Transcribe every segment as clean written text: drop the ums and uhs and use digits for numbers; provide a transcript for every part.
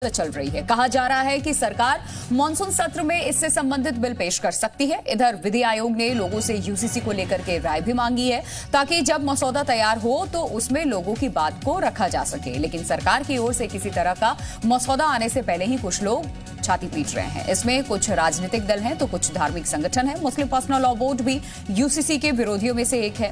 चल रही है। कहा जा रहा है कि सरकार मॉनसून सत्र में इससे संबंधित बिल पेश कर सकती है। इधर विधि आयोग ने लोगों से यूसीसी को लेकर के राय भी मांगी है ताकि जब मसौदा तैयार हो तो उसमें लोगों की बात को रखा जा सके। लेकिन सरकार की ओर से किसी तरह का मसौदा आने से पहले ही कुछ लोग छाती पीट रहे हैं। इसमें कुछ राजनीतिक दल हैं तो कुछ धार्मिक संगठन हैं। मुस्लिम पर्सनल लॉ बोर्ड भी यूसीसी के विरोधियों में से एक है।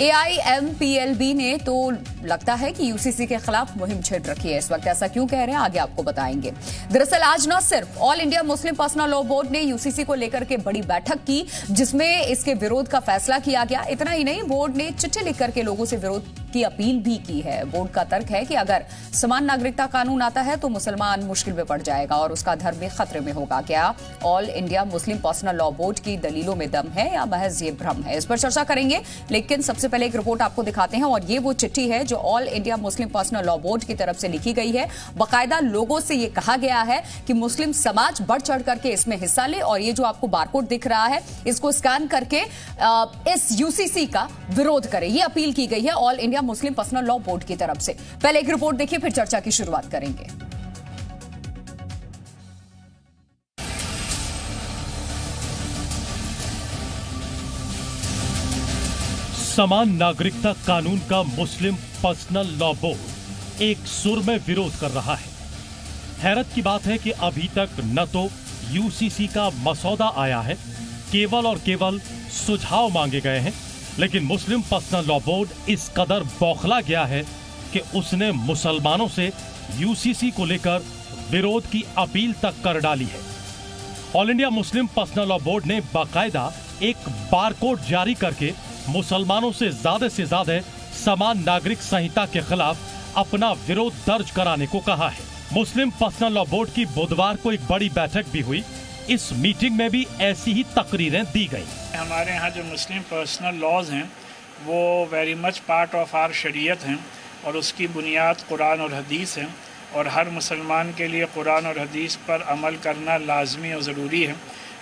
AIMPLB ने तो लगता है कि यूसीसी के खिलाफ मुहिम छेड़ रखी है। इस वक्त ऐसा क्यों कह रहे हैं आगे आपको बताएंगे। दरअसल आज न सिर्फ all India Muslim personal law board ने यूसीसी को लेकर के बड़ी बैठक की जिसमें इसके विरोध का फैसला किया गया। इतना ही नहीं, बोर्ड ने चिट्ठी लिख करके लोगों से विरोध की अपील भी की है। बोर्ड का तर्क है कि अगर समान नागरिकता कानून आता है तो मुसलमान मुश्किल में पड़ जाएगा और उसका धर्म भी खतरे में होगा। क्या all India Muslim personal law board की दलीलों में दम है या महज ये भ्रम है? इस पर चर्चा करेंगे, लेकिन सबसे पहले एक रिपोर्ट आपको दिखाते हैं। और ये वो चिट्ठी है जो all India Muslim personal law board की तरफ से लिखी गई है। बाकायदा लोगों से ये कहा गया है कि मुस्लिम समाज बढ़ चढ़ करके इसमें हिस्सा ले और ये जो आपको बारकोड दिख रहा है इसको स्कैन करके इस यूसीसी का विरोध करे। ये अपील की गई है all India Muslim personal law board की तरफ से। पहले एक रिपोर्ट देखिए, फिर चर्चा की शुरुआत करेंगे। समान नागरिकता कानून का मुस्लिम पर्सनल लॉ बोर्ड एक सुर में विरोध कर रहा है। हैरत की बात है कि अभी तक न तो यूसीसी का मसौदा आया है, केवल और केवल सुझाव मांगे गए हैं, लेकिन मुस्लिम पर्सनल लॉ बोर्ड इस कदर बौखला गया है कि उसने मुसलमानों से यूसीसी को लेकर विरोध की अपील तक कर डाली है। All India Muslim personal law board ने बाकायदा एक बारकोड जारी करके मुसलमानों से ज्यादा समान नागरिक संहिता के खिलाफ अपना विरोध दर्ज कराने को कहा है। मुस्लिम पर्सनल लॉ बोर्ड की बुधवार को एक बड़ी बैठक भी हुई। इस मीटिंग में भी ऐसी ही तकरीरें दी गई। हमारे यहाँ जो मुस्लिम पर्सनल लॉज हैं वो very much part of our शरीयत हैं और उसकी बुनियाद कुरान और हदीस है और हर मुसलमान के लिए कुरान और हदीस पर अमल करना लाजमी और ज़रूरी है।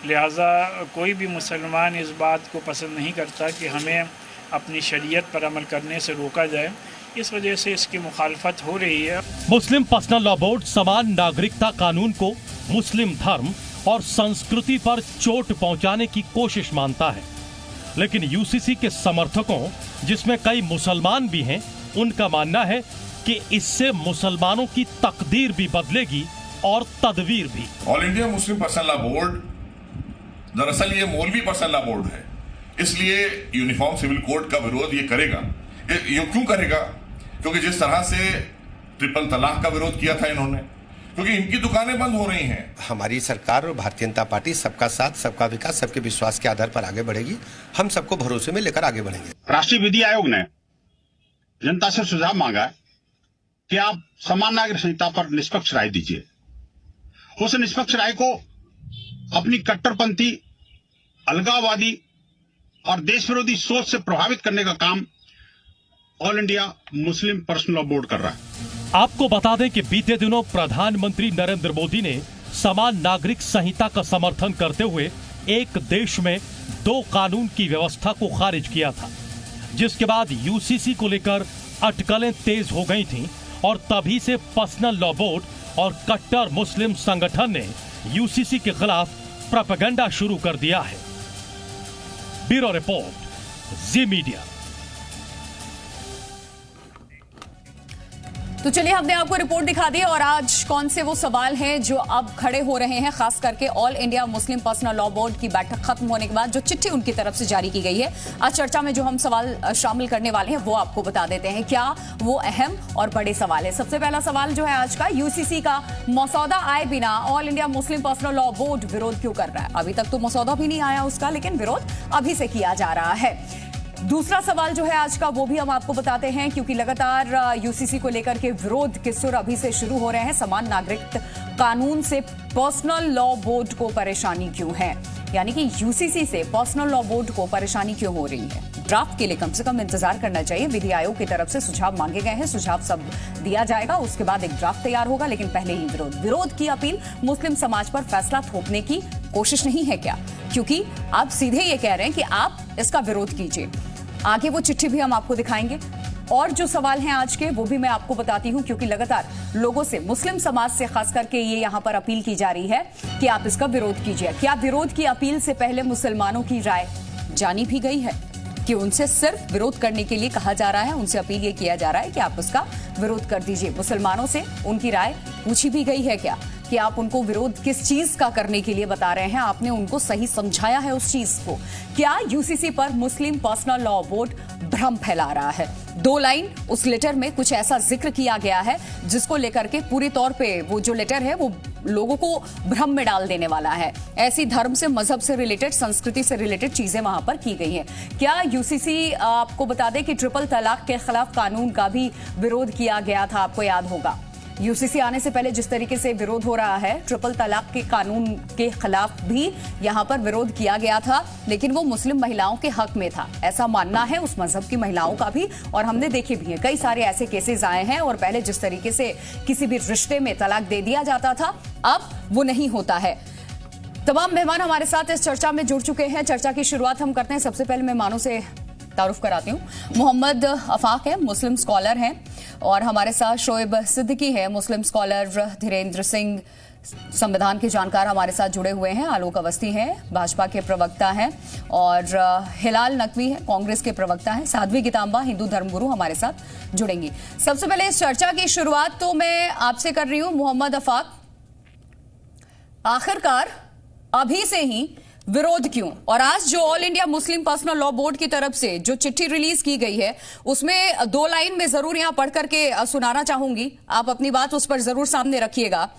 लिहाजा कोई भी मुसलमान इस बात को पसंद नहीं करता कि हमें अपनी शरीयत पर अमल करने से रोका जाए। इस वजह से इसकी मुखालफत हो रही है। मुस्लिम पर्सनल लॉ बोर्ड समान नागरिकता कानून को मुस्लिम धर्म और संस्कृति पर चोट पहुंचाने की कोशिश मानता है, लेकिन यूसीसी के समर्थकों, जिसमें कई मुसलमान भी हैं, उनका मानना है कि इससे मुसलमानों की तकदीर भी बदलेगी और तदवीर भी। All India Muslim personal law board दरअसल ये मौलवी पर्सनल लॉ बोर्ड है, इसलिए यूनिफॉर्म सिविल कोड का विरोध ये करेगा। ये क्यों करेगा? क्योंकि जिस तरह से ट्रिपल तलाक का विरोध किया था इन्होंने, क्योंकि इनकी दुकानें बंद हो रही हैं। हमारी सरकार और भारतीय जनता पार्टी सबका साथ, सबका विकास, सबके विश्वास के आधार पर आगे बढ़ेगी। हम सबको भरोसे में लेकर आगे बढ़ेंगे। राष्ट्रीय विधि आयोग ने जनता से सुझाव मांगा कि आप समान नागरिक संहिता पर निष्पक्ष राय दीजिए। उस निष्पक्ष राय को अपनी कट्टरपंथी, अलगाववादी और देश विरोधी सोच से प्रभावित करने का काम all India Muslim personal law board कर रहा है। आपको बता दें कि बीते दिनों प्रधानमंत्री नरेंद्र मोदी ने समान नागरिक संहिता का समर्थन करते हुए एक देश में दो कानून की व्यवस्था को खारिज किया था, जिसके बाद यूसीसी को लेकर अटकलें तेज हो गई थीं और तभी से पर्सनल लॉ बोर्ड और कट्टर मुस्लिम संगठन ने यूसीसी के खिलाफ प्रोपेगेंडा शुरू कर दिया है। ब्यूरो रिपोर्ट, जी मीडिया। तो चलिए, हमने आपको रिपोर्ट दिखा दी और आज कौन से वो सवाल हैं जो अब खड़े हो रहे हैं, खास करके all India Muslim personal law board की बैठक खत्म होने के बाद जो चिट्ठी उनकी तरफ से जारी की गई है। आज चर्चा में जो हम सवाल शामिल करने वाले हैं वो आपको बता देते हैं क्या वो अहम और बड़े सवाल है। सबसे पहला सवाल जो है आज का, यूसीसी का मसौदा आए बिना all India Muslim personal law board विरोध क्यों कर रहा है? अभी तक तो मसौदा भी नहीं आया उसका, लेकिन विरोध अभी से किया जा रहा है। दूसरा सवाल जो है आज का वो भी हम आपको बताते हैं, क्योंकि लगातार यूसीसी को लेकर के विरोध के सुर अभी से शुरू हो रहे हैं। समान नागरिक कानून से पर्सनल लॉ बोर्ड को परेशानी क्यों है, यानी कि यूसीसी से पर्सनल लॉ बोर्ड को परेशानी क्यों हो रही है? ड्राफ्ट के लिए कम से कम इंतजार करना चाहिए। विधि आयोग की तरफ से सुझाव मांगे गए हैं, सुझाव सब दिया जाएगा, उसके बाद एक ड्राफ्ट तैयार होगा, लेकिन पहले ही विरोध की अपील। मुस्लिम समाज पर फैसला थोपने की कोशिश नहीं है क्या? क्योंकि आप सीधे ये कह रहे हैं कि आप इसका विरोध कीजिए। आगे वो चिट्ठी भी हम आपको दिखाएंगे। और जो सवाल हैं आज के वो भी मैं आपको बताती हूं, क्योंकि लगातार लोगों से, मुस्लिम समाज से खास करके ये यहां पर अपील की जा रही है कि आप इसका विरोध कीजिए। क्या विरोध की अपील से पहले मुसलमानों की राय जानी भी गई है कि उनसे सिर्फ विरोध करने के लिए कहा जा रहा है, उनसे अपील ये किया जा रहा है कि आप उसका विरोध कर दीजिए। मुसलमानों से उनकी राय पूछी भी गई है क्या कि आप उनको विरोध किस चीज का करने के लिए बता रहे हैं, आपने उनको सही समझाया है उस चीज को? क्या यूसीसी पर मुस्लिम पर्सनल लॉ बोर्ड भ्रम फैला रहा है? 2 लाइन उस लेटर में कुछ ऐसा जिक्र किया गया है जिसको लेकर के पूरी तौर पे वो जो लेटर है वो लोगों को भ्रम में डाल देने वाला है। ऐसी धर्म से, मजहब से रिलेटेड, संस्कृति से रिलेटेड चीजें वहां पर की गई हैं। क्या यूसीसी, आपको बता दें कि ट्रिपल तलाक के खिलाफ कानून का भी विरोध किया गया था, आपको याद होगा। यूसीसी आने से पहले जिस तरीके से विरोध हो रहा है, ट्रिपल तलाक के कानून के खिलाफ भी यहां पर विरोध किया गया था, लेकिन वो मुस्लिम महिलाओं के हक में था, ऐसा मानना है उस मजहब की महिलाओं का भी। और हमने देखे भी हैं कई सारे ऐसे केसेस आए हैं, और पहले जिस तरीके से किसी भी रिश्ते में तलाक दे दिया जाता था, अब वो नहीं होता है। तमाम मेहमान हमारे साथ इस चर्चा में जुड़ चुके हैं। चर्चा की शुरुआत हम करते हैं। सबसे पहले मेहमानों से तारुफ कराती हूँ। मोहम्मद अफाक है, मुस्लिम स्कॉलर हैं, और हमारे साथ शोएब सिद्दीकी है, मुस्लिम स्कॉलर। धीरेन्द्र सिंह, संविधान के जानकार, हमारे साथ जुड़े हुए हैं। आलोक अवस्थी हैं, भाजपा के प्रवक्ता हैं, और हिलाल नकवी है, कांग्रेस के प्रवक्ता हैं। साध्वी गीतांबा, हिंदू धर्मगुरु, हमारे साथ जुड़ेंगी। सबसे पहले इस चर्चा की शुरुआत तो मैं आपसे कर रही हूं, मोहम्मद अफाक। आखिरकार अभी से ही विरोध क्यों? और आज जो all India Muslim personal law board की तरफ से जो चिट्ठी रिलीज की गई है, उसमें 2 लाइन में जरूर यहां पढ़ करके सुनाना चाहूंगी, आप अपनी बात उस पर जरूर सामने रखिएगा।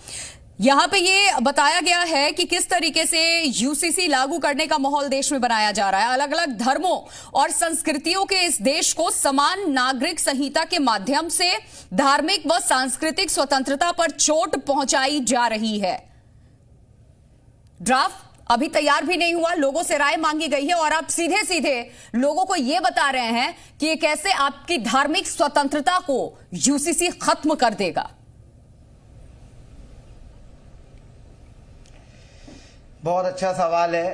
यहां पे ये बताया गया है कि किस तरीके से यूसीसी लागू करने का माहौल देश में बनाया जा रहा है। अलग अलग धर्मों और संस्कृतियों के इस देश को समान नागरिक संहिता के माध्यम से धार्मिक व सांस्कृतिक स्वतंत्रता पर चोट पहुंचाई जा रही है। ड्राफ्ट अभी तैयार भी नहीं हुआ, लोगों से राय मांगी गई है, और आप सीधे सीधे लोगों को यह बता रहे हैं कि ये कैसे आपकी धार्मिक स्वतंत्रता को यूसीसी खत्म कर देगा। बहुत अच्छा सवाल है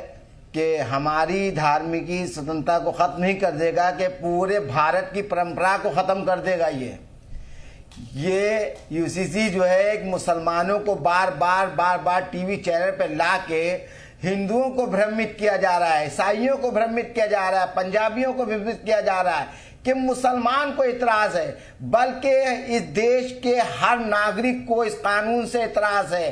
कि हमारी धार्मिक स्वतंत्रता को खत्म नहीं कर देगा, कि पूरे भारत की परंपरा को खत्म कर देगा। ये यूसीसी जो है एक मुसलमानों को बार बार टीवी चैनल पे ला के हिंदुओं को भ्रमित किया जा रहा है, ईसाइयों को भ्रमित किया जा रहा है, पंजाबियों को भ्रमित किया जा रहा है कि मुसलमान को इतराज है, बल्कि इस देश के हर नागरिक को इस कानून से इतराज है।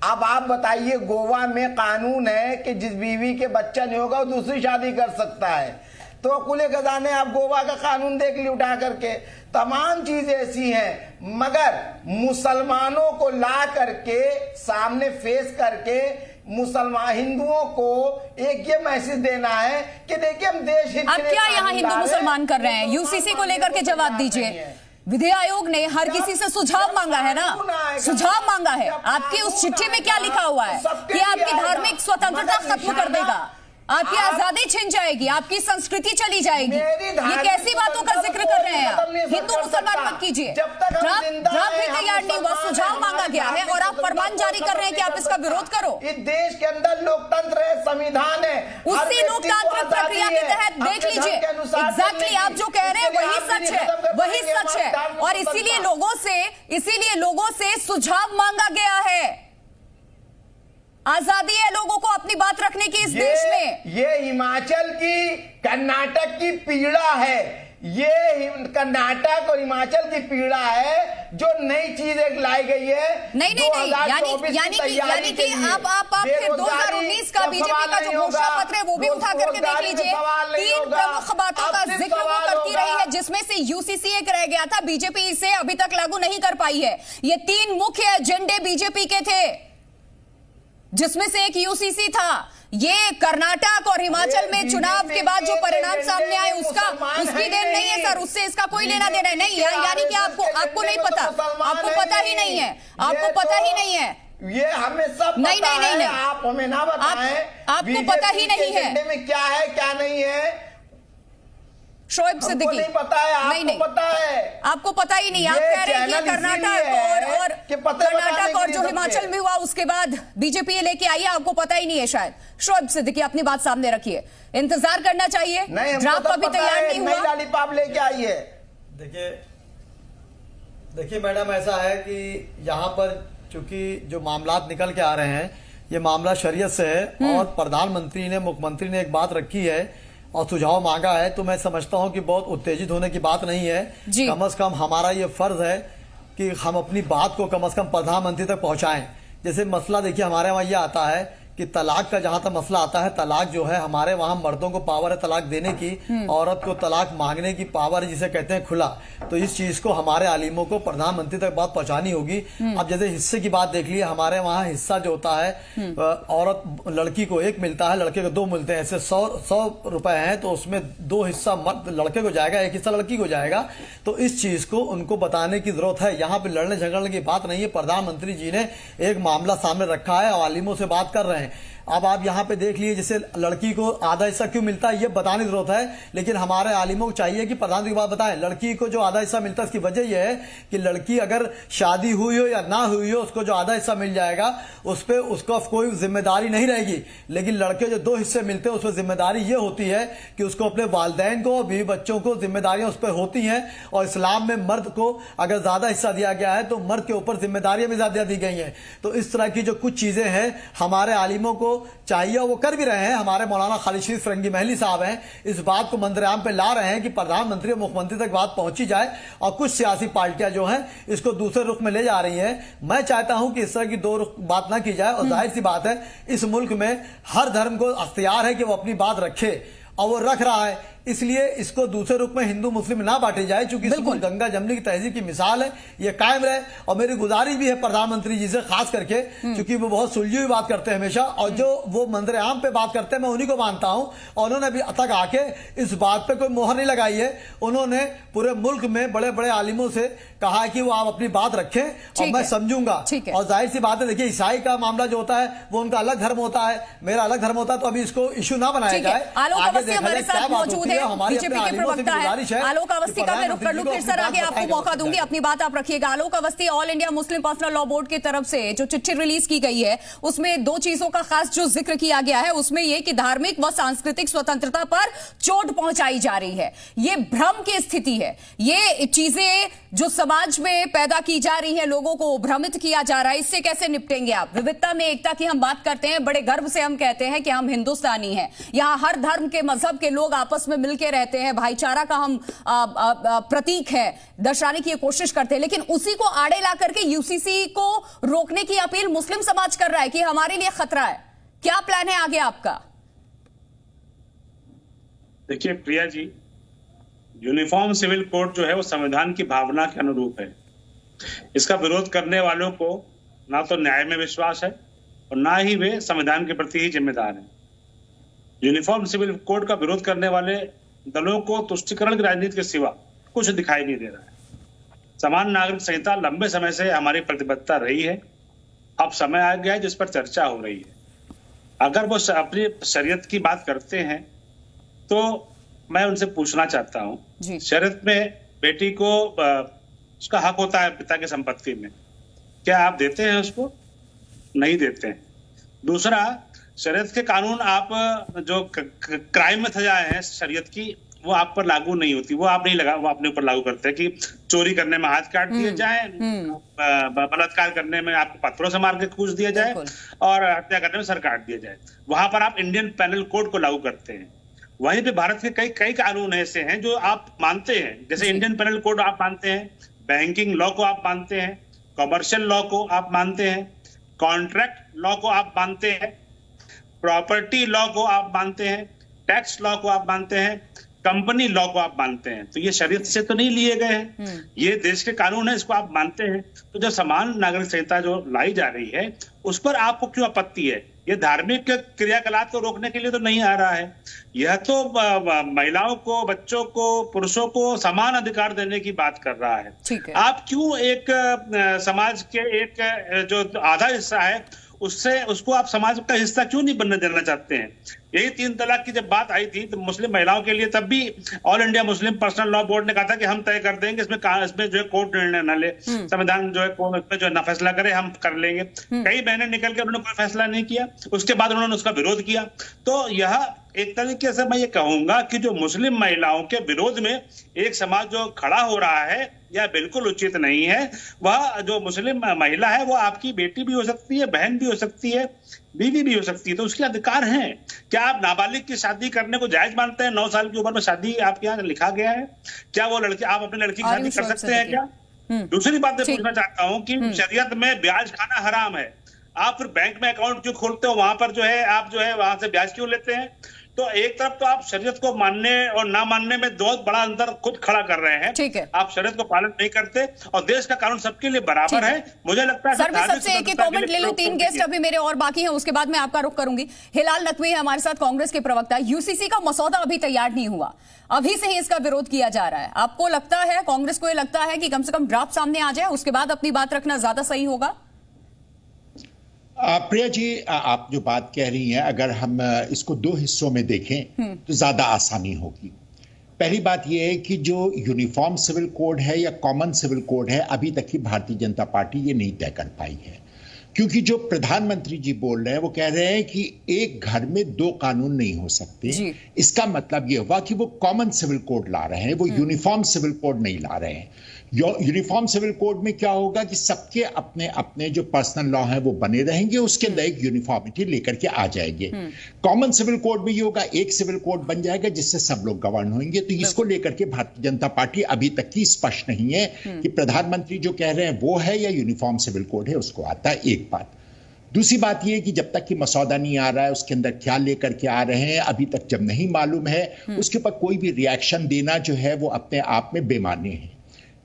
अब आप बताइए, गोवा में कानून है कि जिस बीवी के बच्चा नहीं होगा वो दूसरी शादी कर सकता है। तो कुले खजाने आप गोवा का कानून देख ली उठा करके, तमाम चीजें ऐसी हैं, मगर मुसलमानों को ला करके सामने फेस करके मुसलमान हिंदुओं को एक ये मैसेज देना है कि देखिए हम देश हित। अब क्या यहाँ हिंदू मुसलमान कर रहे हैं? यूसीसी को लेकर के जवाब दीजिए। विधि आयोग ने हर किसी से सुझाव मांगा है ना, सुझाव मांगा है। आपकी उस चिट्ठी में क्या लिखा हुआ है कि आपकी धार्मिक स्वतंत्रता खत्म कर देगा, आपकी आजादी छिन जाएगी, आपकी संस्कृति चली जाएगी। ये कैसी बातों का जिक्र कर रहे हैं आप? हिंदू मुसलमान मत कीजिए। ड्राफ्ट भी तैयार नहीं हुआ, सुझाव मांगा गया है, और आप फरमान जारी कर रहे हैं कि आप इसका विरोध करो। इस देश के अंदर लोकतंत्र है, संविधान है, उसी लोकतांत्रिक प्रक्रिया के तहत देख लीजिए, एग्जैक्टली आप जो कह रहे हैं वही सच है, वही सच है। और इसीलिए लोगों से सुझाव मांगा गया है। आजादी है लोगों को अपनी बात रखने की इस देश में। ये हिमाचल की, कर्नाटक की पीड़ा है, ये कर्नाटक और हिमाचल की पीड़ा है जो नई चीज एक लाई गई है। नहीं, यानी कि आप फिर 2019 का बीजेपी का जो घोषणा पत्र है वो भी उठा करके देख लीजिए। 3 प्रमुख बातों का जिक्र वो करती रही है, जिसमें से यूसीसी एक रह गया था। बीजेपी इसे अभी तक लागू नहीं कर पाई है। ये 3 मुख्य एजेंडे बीजेपी के थे, जिसमें से एक यूसीसी था। ये कर्नाटक और हिमाचल में चुनाव के बाद जो परिणाम सामने आए उसकी देन नहीं है सर, उससे इसका कोई लेना देना नहीं। यानी कि आपको नहीं पता, आपको पता ही नहीं है, आपको पता ही नहीं है। ये हमें सब नहीं, आप हमें ना बताएं, आपको पता ही नहीं है में क्या है क्या नहीं है। शोएब सिद्दीकी नहीं पता है, आपको पता है, आपको पता ही नहीं। आप कह रहे हैं कि कर्नाटक और जो हिमाचल में हुआ उसके बाद बीजेपी लेके आई है, आपको पता ही नहीं है शायद। शोएब सिद्दीकी अपनी बात सामने रखिए, इंतजार करना चाहिए। ड्राफ्ट अभी तैयार नहीं हुआ, लॉलीपॉप लेके आई है। देखिए मैडम, ऐसा है कि यहाँ पर चूंकि जो मामलात निकल के आ रहे हैं ये मामला शरीयत से है और प्रधानमंत्री ने, मुख्यमंत्री ने एक बात रखी है और सुझाव मांगा है, तो मैं समझता हूं कि बहुत उत्तेजित होने की बात नहीं है। कम से कम हमारा ये फर्ज है कि हम अपनी बात को कम से कम प्रधानमंत्री तक पहुंचाएं। जैसे मसला देखिए हमारे वहाँ ये आता है कि तलाक का जहां तक मसला आता है, तलाक जो है हमारे वहां मर्दों को पावर है तलाक देने की, औरत को तलाक मांगने की पावर है, जिसे कहते हैं खुला। तो इस चीज को हमारे आलिमों को प्रधानमंत्री तक बात पहुंचानी होगी। अब जैसे हिस्से की बात देख लीजिए, हमारे वहां हिस्सा जो होता है औरत लड़की को 1 मिलता है, लड़के को 2 मिलते हैं। ऐसे 100 रुपए हैं तो उसमें 2 हिस्सा लड़के को जाएगा, 1 हिस्सा लड़की को जाएगा। तो इस चीज को उनको बताने की जरूरत है। यहाँ पे लड़ने झगड़ने की बात नहीं है। प्रधानमंत्री जी ने एक मामला सामने रखा है और आलिमों से बात कर रहे हैं। अब आप यहाँ पे देख लीजिए, जैसे लड़की को आधा हिस्सा क्यों मिलता है ये बताने की जरूरत है, लेकिन हमारे आलिमों को चाहिए कि प्रधानमंत्री की बात बताएं। लड़की को जो आधा हिस्सा मिलता है इसकी वजह यह है कि लड़की अगर शादी हुई हो या ना हुई हो, उसको जो आधा हिस्सा मिल जाएगा उस पर उसका कोई जिम्मेदारी नहीं रहेगी। लेकिन लड़के जो 2 हिस्से मिलते हैं उसमें जिम्मेदारी ये होती है कि उसको अपने वालिदैन को, बीवी बच्चों को जिम्मेदारियां उस पर होती हैं। और इस्लाम में मर्द को अगर ज्यादा हिस्सा दिया गया है तो मर्द के ऊपर जिम्मेदारियां भी ज्यादा दी गई हैं। तो इस तरह की जो कुछ चीजें हैं हमारे आलिमों को चाहिए, वो कर भी रहे हैं। हमारे मौलाना खालिद शरीफ फरंगी महली साहब हैं, इस बात को मंदरआम पे ला रहे हैं कि प्रधानमंत्री और मुख्यमंत्री तक बात पहुंची जाए। और कुछ सियासी पार्टियां जो हैं इसको दूसरे रुख में ले जा रही हैं। मैं चाहता हूं कि इस तरह की 2 रुख बात ना की जाए। और जाहिर सी बात है इस मुल्क में हर धर्म को अख्तियार है कि वो अपनी बात रखे और वो रख रहा है, इसलिए इसको दूसरे रूप में हिंदू मुस्लिम ना बांटे जाए। चूंकि गंगा जमनी की तहजीब की मिसाल है, ये कायम रहे। और मेरी गुजारिश भी है प्रधानमंत्री जी से खास करके, क्योंकि वो बहुत सुलझी हुई बात करते हैं हमेशा, और जो वो मंजर आम पे बात करते हैं मैं उन्हीं को मानता हूं। और उन्होंने अभी तक आके इस बात पे कोई मोहर नहीं लगाई है। उन्होंने पूरे मुल्क में बड़े बड़े आलिमों से कहा है कि वो आप अपनी बात रखें और मैं समझूंगा। और जाहिर सी बात है, देखिए ईसाई का मामला जो होता है वो उनका अलग धर्म होता है, मेरा अलग धर्म होता है। तो अभी इसको इशू ना बनाया जाए। आगे देखा जाए क्या बात होती है। बीजेपी के प्रवक्ता है आलोक अवस्थी का मैं रुख कर लूं, फिर सर आगे आपको मौका दूंगी, अपनी बात आप रखिएगा। Alok Awasthi, all India Muslim personal law board की तरफ से जो चिट्ठी रिलीज की गई है उसमें 2 चीजों का खास जो जिक्र किया गया है, उसमें यह कि धार्मिक व सांस्कृतिक स्वतंत्रता पर चोट पहुंचाई जा रही है। यह भ्रम की स्थिति है। ये चीजें जो समाज में पैदा की जा रही है, लोगों को भ्रमित किया जा रहा है, इससे कैसे निपटेंगे आप? विविधता में एकता की हम बात करते हैं, बड़े गर्व से हम कहते हैं कि हम हिंदुस्तानी हैं, यहां हर धर्म के मजहब के लोग आपस में मिलकर रहते हैं, भाईचारा का हम प्रतीक है, दर्शाने की कोशिश करते हैं। लेकिन उसी को आड़े ला करके यूसीसी को रोकने की अपील मुस्लिम समाज कर रहा है कि हमारे लिए खतरा है। क्या प्लान है आगे आपका? देखिए Priya ji, uniform civil code जो है वो संविधान की भावना के अनुरूप है। इसका विरोध करने वालों को ना तो न्याय में विश्वास है और ना ही वे संविधान के प्रति ही जिम्मेदार हैं। यूनिफॉर्म सिविल कोड का विरोध करने वाले दलों को तुष्टीकरण की राजनीति के सिवा कुछ दिखाई नहीं दे रहा है। समान नागरिक संहिता लंबे समय से हमारी प्रतिबद्धता रही है। अब समय आ गया है जिस पर चर्चा हो रही है। अगर वो अपनी शरीयत की बात करते हैं तो मैं उनसे पूछना चाहता हूँ, शरीयत में बेटी को उसका हक होता है पिता की संपत्ति में, क्या आप देते हैं उसको? नहीं देते हैं। दूसरा, शरीयत के कानून आप जो क्राइम में सजाएं हैं शरीयत की, वो आप पर लागू नहीं होती। वो आप नहीं लगा, वो अपने ऊपर लागू करते हैं कि चोरी करने में हाथ काट दिए जाए, बलात्कार करने में आपको पत्थरों से मार के कूच दिया जाए और हत्या करने में सर काट दिया जाए। वहां पर आप इंडियन पेनल कोड को लागू करते हैं। वहीं पे भारत के कई कानून ऐसे हैं जो आप मानते हैं, जैसे इंडियन पेनल कोड आप मानते हैं, बैंकिंग लॉ को आप मानते हैं, कमर्शियल लॉ को आप मानते हैं, कॉन्ट्रैक्ट लॉ को आप मानते हैं, प्रॉपर्टी लॉ को आप मानते हैं, टैक्स लॉ को आप मानते हैं, कंपनी लॉ को आप मानते हैं। तो ये शरीयत से तो नहीं लिए गए हैं, ये देश के कानून है, इसको आप मानते हैं। तो जो समान नागरिक संहिता जो लाई जा रही है उस पर आपको क्यों आपत्ति है? ये धार्मिक क्रियाकलाप को रोकने के लिए तो नहीं आ रहा है। यह तो महिलाओं को, बच्चों को, पुरुषों को समान अधिकार देने की बात कर रहा है। आप क्यों एक समाज के एक जो आधा हिस्सा है उसको आप समाज का हिस्सा क्यों नहीं बनने देना चाहते हैं? यही 3 तलाक की जब बात आई थी तो मुस्लिम महिलाओं के लिए तब भी all India Muslim personal law board ने कहा था कि हम तय कर देंगे, इसमें जो है कोर्ट निर्णय न ले, संविधान जो है इसमें जो है ना फैसला करे, हम कर लेंगे। कई बहनें निकल के उन्होंने कोई फैसला नहीं किया, उसके बाद उन्होंने उसका विरोध किया। तो यह एक तरीके से मैं ये कहूंगा कि जो मुस्लिम महिलाओं के विरोध में एक समाज जो खड़ा हो रहा है यह बिल्कुल उचित नहीं है। वह जो मुस्लिम महिला है वो आपकी बेटी भी हो सकती है, बहन भी हो सकती है, बीवी भी हो सकती है, तो उसके अधिकार हैं। क्या आप नाबालिग की शादी करने को जायज मानते हैं? 9 साल की उम्र में शादी आपके यहाँ लिखा गया है? क्या वो लड़की, आप अपनी लड़की की शादी कर सकते हैं क्या? दूसरी बात मैं पूछना चाहता हूँ कि शरीयत में ब्याज खाना हराम है, आप फिर बैंक में अकाउंट क्यों खोलते हो? वहां पर जो है आप जो है वहां से ब्याज क्यों लेते हैं? तो एक तरफ तो आप शरीयत को मानने और ना मानने में बहुत बड़ा अंतर खुद खड़ा कर रहे हैं। ठीक है, आप शरीयत को पालन नहीं करते और देश का कानून सबके लिए बराबर है। मुझे लगता है सर मैं सबसे एक कमेंट ले लूं, 3 गेस्ट अभी मेरे और बाकी हैं, उसके बाद मैं आपका रुख करूंगी। हिलाल नकवी है हमारे साथ, कांग्रेस के प्रवक्ता। यूसीसी का मसौदा अभी तैयार नहीं हुआ, अभी से ही इसका विरोध किया जा रहा है। आपको लगता है, कांग्रेस को ये लगता है कि कम से कम ड्राफ्ट सामने आ जाए, उसके बाद अपनी बात रखना ज्यादा सही होगा? प्रिया जी, आप जो बात कह रही हैं, अगर हम इसको 2 हिस्सों में देखें तो ज्यादा आसानी होगी। पहली बात यह है कि जो यूनिफॉर्म सिविल कोड है या कॉमन सिविल कोड है, अभी तक की भारतीय जनता पार्टी ये नहीं तय कर पाई है, क्योंकि जो प्रधानमंत्री जी बोल रहे हैं वो कह रहे हैं कि एक घर में 2 कानून नहीं हो सकते। इसका मतलब ये हुआ कि वो कॉमन सिविल कोड ला रहे हैं, वो यूनिफॉर्म सिविल कोड नहीं ला रहे हैं। यूनिफॉर्म सिविल कोड में क्या होगा कि सबके अपने अपने जो पर्सनल लॉ हैं वो बने रहेंगे, उसके अंदर एक यूनिफॉर्मिटी लेकर के आ जाएंगे। कॉमन सिविल कोड में ये होगा, एक सिविल कोड बन जाएगा जिससे सब लोग गवर्न होंगे। तो इसको लेकर के भारतीय जनता पार्टी अभी तक की स्पष्ट नहीं है कि प्रधानमंत्री जो कह रहे हैं वो है या यूनिफॉर्म सिविल कोड है, उसको आता है। एक बात। दूसरी बात यह है कि जब तक कि मसौदा नहीं आ रहा है, उसके अंदर क्या लेकर के आ रहे हैं अभी तक जब नहीं मालूम है, उसके ऊपर कोई भी रिएक्शन देना जो है वो अपने आप में बेमानी है।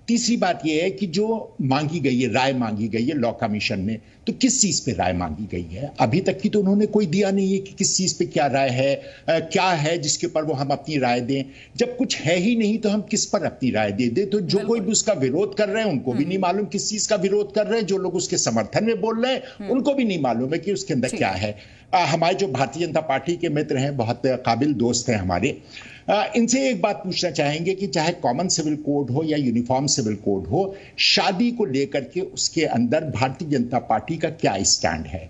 तीसरी बात यह है कि जो मांगी गई है, राय मांगी गई है लॉ कमीशन ने, तो किस चीज पे राय मांगी गई है? अभी तक की तो उन्होंने कोई दिया नहीं है कि किस चीज पे क्या राय है, क्या है जिसके ऊपर वो हम अपनी राय दें। जब कुछ है ही नहीं तो हम किस पर अपनी राय दे दें? तो जो कोई भी उसका विरोध कर रहे हैं उनको भी नहीं मालूम किस चीज का विरोध कर रहे हैं, जो लोग उसके समर्थन में बोल रहे हैं उनको भी नहीं मालूम है कि उसके अंदर क्या है। हमारे जो भारतीय जनता पार्टी के मित्र हैं, बहुत काबिल दोस्त हैं हमारे, इनसे एक बात पूछना चाहेंगे कि चाहे कॉमन सिविल कोड हो या यूनिफॉर्म सिविल कोड हो, शादी को लेकर के उसके अंदर भारतीय जनता पार्टी का क्या स्टैंड है?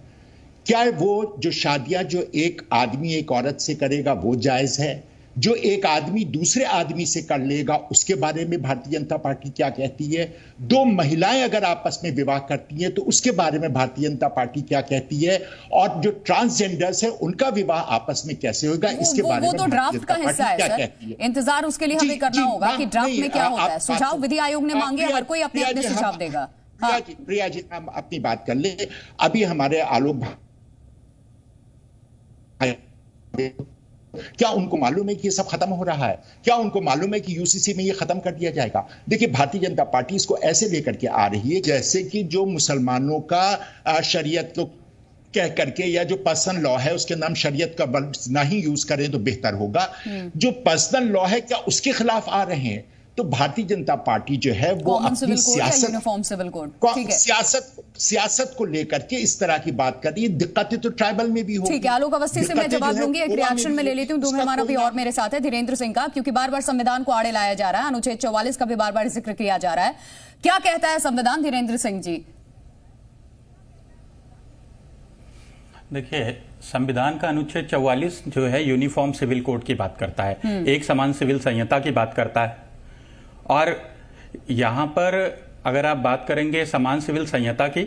क्या वो जो शादियां जो एक आदमी एक औरत से करेगा वो जायज है? जो एक आदमी दूसरे आदमी से कर लेगा उसके बारे में भारतीय जनता पार्टी क्या कहती है? 2 महिलाएं अगर आपस में विवाह करती हैं तो उसके बारे में भारतीय जनता पार्टी क्या कहती है? और जो ट्रांसजेंडर्स है उनका विवाह आपस में कैसे होगा, इसके बारे में वो तो ड्राफ्ट का हिस्सा है सर, इंतजार उसके लिए हमें करना होगा कि ड्राफ्ट में क्या होता है। सुझाव विधि आयोग ने मांगे, हर कोई अपने अपने सुझाव देगा। प्रिया जी, हम अपनी बात कर ले। अभी हमारे आलोक, क्या उनको मालूम है कि ये सब खत्म हो रहा है? क्या उनको मालूम है कि यूसीसी में ये खत्म कर दिया जाएगा? देखिए, भारतीय जनता पार्टी इसको ऐसे लेकर के आ रही है जैसे कि जो मुसलमानों का शरीयत को कह करके या जो पर्सनल लॉ है उसके नाम शरीयत का ना ही यूज करें तो बेहतर होगा। जो पर्सनल लॉ है क्या उसके खिलाफ आ रहे हैं? तो भारतीय जनता पार्टी जो है वो अपनी सियासत को लेकर के इस तरह की बात कर रही है। दिक्कतें तो ट्राइबल में भी होगी। ठीक है, आलोक अवस्थी से मैं जवाब लूंगी, एक रिएक्शन में ले लेती हूँ। 2 मेहमान अभी और मेरे साथ है, धीरेन्द्र सिंह का, क्योंकि बार बार संविधान को आड़े लाया जा रहा है, अनुच्छेद 44 का भी बार बार जिक्र किया जा रहा है। क्या कहता है संविधान, धीरेन्द्र सिंह जी? देखिए, संविधान का अनुच्छेद 44 जो है यूनिफॉर्म सिविल कोड की बात करता है, एक समान सिविल संहिता की बात करता है। और यहां पर अगर आप बात करेंगे समान सिविल संहिता की,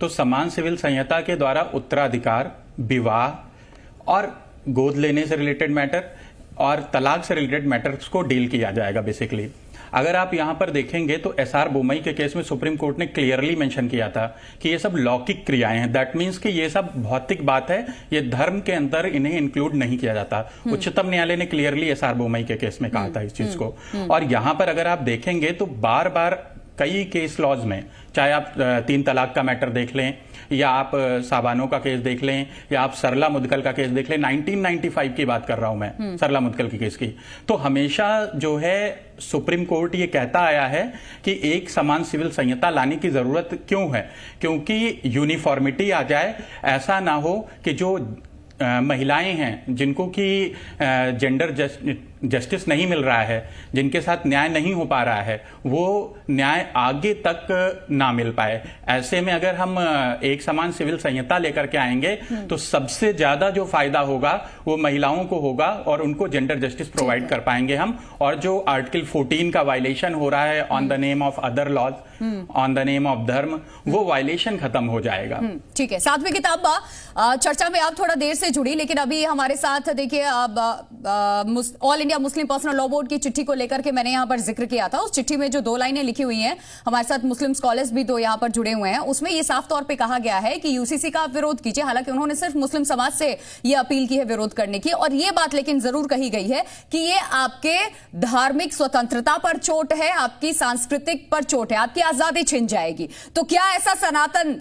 तो समान सिविल संहिता के द्वारा उत्तराधिकार, विवाह और गोद लेने से रिलेटेड मैटर और तलाक से रिलेटेड मैटर्स को डील किया जाएगा बेसिकली। अगर आप यहां पर देखेंगे तो एसआर बोमई के केस में सुप्रीम कोर्ट ने क्लियरली मेंशन किया था कि ये सब लौकिक क्रियाएं हैं। दैट मींस कि ये सब भौतिक बात है, ये धर्म के अंदर इन्हें इंक्लूड नहीं किया जाता। उच्चतम न्यायालय ने क्लियरली एसआर बोमई के केस में कहा था इस चीज को। और यहां पर अगर आप देखेंगे तो बार बार कई केस लॉज में, चाहे आप 3 तलाक का मैटर देख लें या आप साबानो का केस देख लें या आप सरला मुदगल का केस देख लें, 1995 की बात कर रहा हूं मैं, सरला मुदगल की केस की, तो हमेशा जो है सुप्रीम कोर्ट ये कहता आया है कि एक समान सिविल संहिता लाने की जरूरत क्यों है, क्योंकि यूनिफॉर्मिटी आ जाए। ऐसा ना हो कि जो महिलाएं हैं जिनको कि जेंडर जस्टिस नहीं मिल रहा है, जिनके साथ न्याय नहीं हो पा रहा है, वो न्याय आगे तक ना मिल पाए। ऐसे में अगर हम एक समान सिविल संहिता लेकर के आएंगे तो सबसे ज्यादा जो फायदा होगा वो महिलाओं को होगा और उनको जेंडर जस्टिस प्रोवाइड कर पाएंगे हम। और जो आर्टिकल 14 का वायलेशन हो रहा है on the name of other laws, on the name of dharma, वो वायलेशन खत्म हो जाएगा। ठीक है, साथ में किताब चर्चा में आप थोड़ा देर से जुड़ी, लेकिन अभी हमारे साथ देखिए all India Muslim personal law board की चिट्ठी को लेकर के मैंने यहाँ पर जिक्र किया था। उस चिट्ठी में जो 2 लाइनें लिखी हुई हैं, हमारे साथ मुस्लिम स्कॉलर्स भी 2 यहाँ पर जुड़े हुए हैं, उसमें ये साफ तौर पे कहा गया है कि यूसीसी का आप विरोध कीजिए। हालांकि उन्होंने सिर्फ मुस्लिम समाज से ये अपील की है विरोध करने की, और ये बात लेकिन जरूर कही गई है कि ये आपके धार्मिक स्वतंत्रता पर चोट है, आपकी सांस्कृतिक पर चोट है, आपकी आजादी छिन जाएगी। तो क्या ऐसा सनातन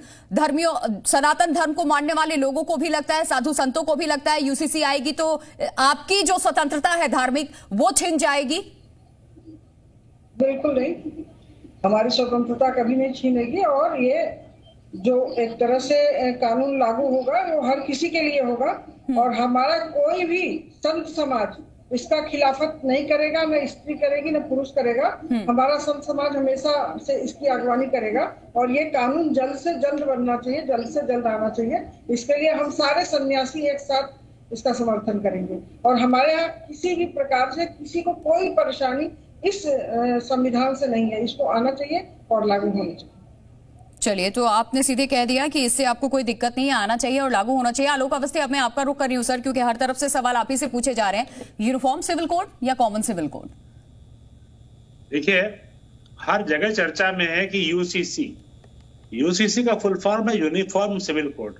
धर्म को मानने वाले लोगों को भी लगता है, साधु संतों को भी लगता है यूसीसी आएगी तो आपकी जो स्वतंत्रता है धार्मिक वो छिन जाएगी? बिल्कुल नहीं, हमारी स्वतंत्रता कभी नहीं छीनेगी। और ये जो एक तरह से कानून लागू होगा वो हर किसी के लिए होगा, और हमारा कोई भी संत समाज इसका खिलाफत नहीं करेगा, न स्त्री करेगी न पुरुष करेगा। हमारा संत समाज हमेशा से इसकी अगवानी करेगा, और ये कानून जल्द से जल्द बनना चाहिए, जल्द से जल्द आना चाहिए। इसके लिए हम सारे सन्यासी एक साथ इसका समर्थन करेंगे, और हमारे यहाँ किसी भी प्रकार से किसी को कोई परेशानी इस संविधान से नहीं है। इसको आना चाहिए और लागू होना चाहिए। चलिए, तो आपने सीधे कह दिया कि इससे आपको कोई दिक्कत नहीं है, आना चाहिए और लागू होना चाहिए। आलोक अवस्थी, अब मैं आपका रुख कर रही हूं सर, क्योंकि हर तरफ से सवाल आप ही से पूछे जा रहे हैं। यूनिफॉर्म सिविल कोड या कॉमन सिविल कोड? देखिए, हर जगह चर्चा में है कि यूसीसी का फुल फॉर्म है यूनिफॉर्म सिविल कोड।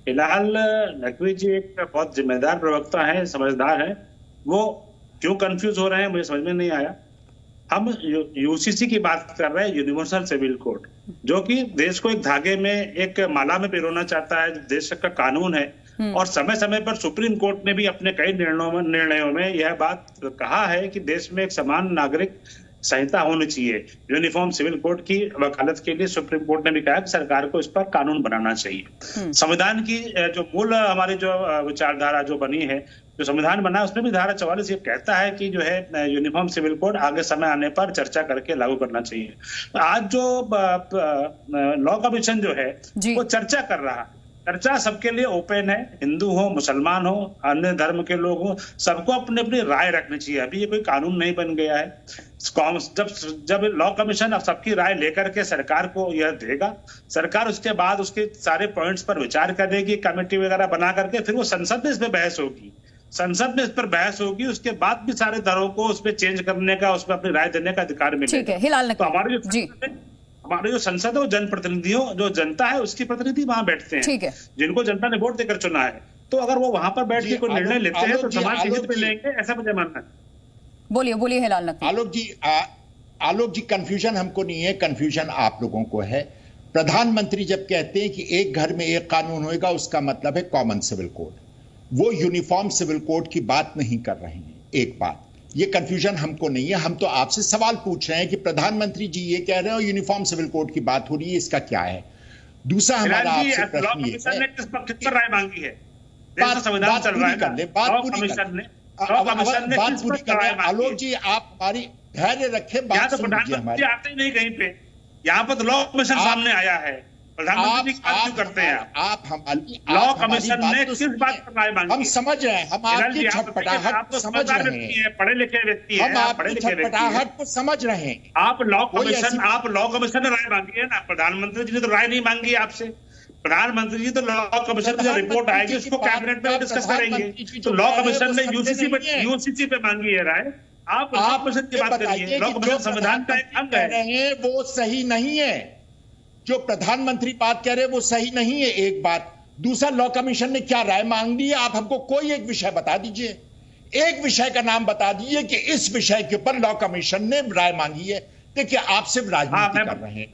फिलहाल नकवी जी एक बहुत जिम्मेदार प्रवक्ता है, समझदार है, वो क्यों कंफ्यूज हो रहे हैं मुझे समझ में नहीं आया। हम यूसीसी की बात कर रहे हैं, यूनिवर्सल सिविल कोड, जो कि देश को एक धागे में, एक माला में पिरोना चाहता है, देश का कानून है। और समय समय पर सुप्रीम कोर्ट ने भी अपने कई निर्णयों में यह बात कहा है कि देश में एक समान नागरिक संहिता होनी चाहिए। यूनिफॉर्म सिविल कोड की वकालत के लिए सुप्रीम कोर्ट ने भी कहा कि सरकार को इस पर कानून बनाना चाहिए। संविधान की जो मूल हमारी जो विचारधारा जो बनी है, जो संविधान बना है, उसमें भी धारा 44 ये कहता है कि जो है यूनिफॉर्म सिविल कोड आगे समय आने पर चर्चा करके लागू करना चाहिए। आज जो लॉ कमीशन जो है वो चर्चा कर रहा है, चर्चा सबके लिए ओपन है, हिंदू हो, मुसलमान हो, अन्य धर्म के लोग हो, सबको अपनी अपनी राय रखनी चाहिए। अभी ये कोई कानून नहीं बन गया है। जब लॉ कमीशन अब सबकी राय लेकर के सरकार को यह देगा, सरकार उसके बाद उसके सारे पॉइंट्स पर विचार करेगी, कमेटी वगैरह बना करके, फिर वो संसद में इस पर बहस होगी। संसद में इस पर बहस होगी, उसके बाद भी सारे दरों को उसमें चेंज करने का, उसमें अपनी राय देने का अधिकार मिलेगा। तो हमारे जो संसद है वो जनप्रतिनिधियों, जो जनता है उसकी प्रतिनिधि वहां बैठते हैं, जिनको जनता ने वोट देकर चुना है। तो अगर वो वहां पर बैठ के कोई निर्णय लेते हैं तो समाज के हित में लेंगे, ऐसा मुझे मानना है। बोलिए हिलाल नकवी। आलोक जी, कंफ्यूजन हमको नहीं है, कंफ्यूजन आप लोगों को है। प्रधानमंत्री जब कहते हैं कि एक घर में एक कानून होगा, उसका मतलब है कॉमन सिविल कोड। वो यूनिफॉर्म सिविल कोड की बात नहीं कर रहे हैं। एक बात, ये कंफ्यूजन हमको नहीं है। हम तो आपसे सवाल पूछ रहे हैं कि प्रधानमंत्री जी ये कह रहे हैं यूनिफॉर्म सिविल कोड की बात हो रही है, इसका क्या है? दूसरा हमारा आपसे प्रश्न ये है, किस पर राय मांगी है? संविधान चल रहा है, बात पूरी कर रहे। आलोक जी, आप हमारी धैर्य रखें, बात सुनिए हमारी। आते ही नहीं कहीं पे, यहाँ पर लॉ कमीशन सामने आया है, प्रधानमंत्री की बात क्यों करते हैं आप? हमारी लॉ कमीशन ने किस बात पर राय मांगी? हम समझ रहे हैं, हम आपकी छटपटाहट को समझ रहे हैं, पढ़े लिखे व्यक्ति हैं, हम आपकी छटपटाहट को समझ रहे हैं। आप लॉ कमीशन ने राय मांगी है ना, प्रधानमंत्री जी ने तो राय नहीं मांगी आपसे। प्रधानमंत्री जी तो लॉ कमीशन की जो रिपोर्ट आएगी उसको कैबिनेट में डिस्कस करेंगे। तो लॉ कमीशन ने यूसीसी पे मांगी है राय, आप लॉ कमीशन की बात करिए। लॉ कमीशन संविधान का एक अंग है, वो सही नहीं है। जो प्रधानमंत्री बात कह रहे हैं वो सही नहीं है, एक बात। दूसरा, लॉ कमीशन ने क्या राय मांग ली है? आप हमको कोई एक विषय बता दीजिए, एक विषय का नाम बता दीजिए कि इस विषय के ऊपर लॉ कमीशन ने राय मांगी है। देखिए, आप सिर्फ राजनीति कर रहे हैं,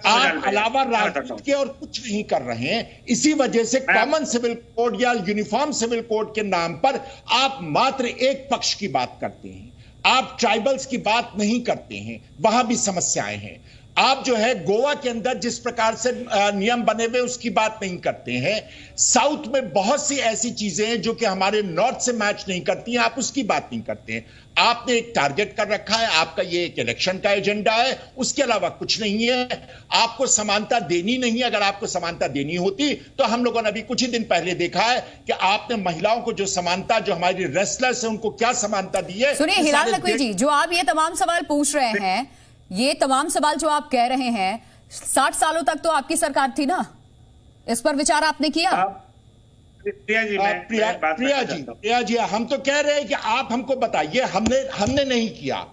आप अलावा राजनीति के और कुछ नहीं कर रहे हैं। इसी वजह से कॉमन सिविल कोड या यूनिफॉर्म सिविल कोड के नाम पर आप मात्र एक पक्ष की बात करते हैं, आप ट्राइबल्स की बात नहीं करते हैं, वहां भी समस्याएं हैं। आप जो है गोवा के अंदर जिस प्रकार से नियम बने हुए उसकी बात नहीं करते हैं। साउथ में बहुत सी ऐसी चीजें हैं जो कि हमारे नॉर्थ से मैच नहीं करती हैं, आप उसकी बात नहीं करते हैं। आपने एक टारगेट कर रखा है, आपका ये एक इलेक्शन का एजेंडा है, उसके अलावा कुछ नहीं है। आपको समानता देनी नहीं है। अगर आपको समानता देनी होती तो हम लोगों ने अभी कुछ ही दिन पहले देखा है कि आपने महिलाओं को जो समानता, जो हमारी रेसलर्स है उनको क्या समानता दी है। सुनिए हिलाल नकवी जी, जो आप ये तमाम सवाल पूछ रहे हैं, ये तमाम सवाल जो आप कह रहे हैं, 60 सालों तक तो आपकी सरकार थी ना, इस पर विचार आपने किया? प्रिया जी, हम तो कह रहे हैं कि आप हमको बताइए। हमने नहीं किया,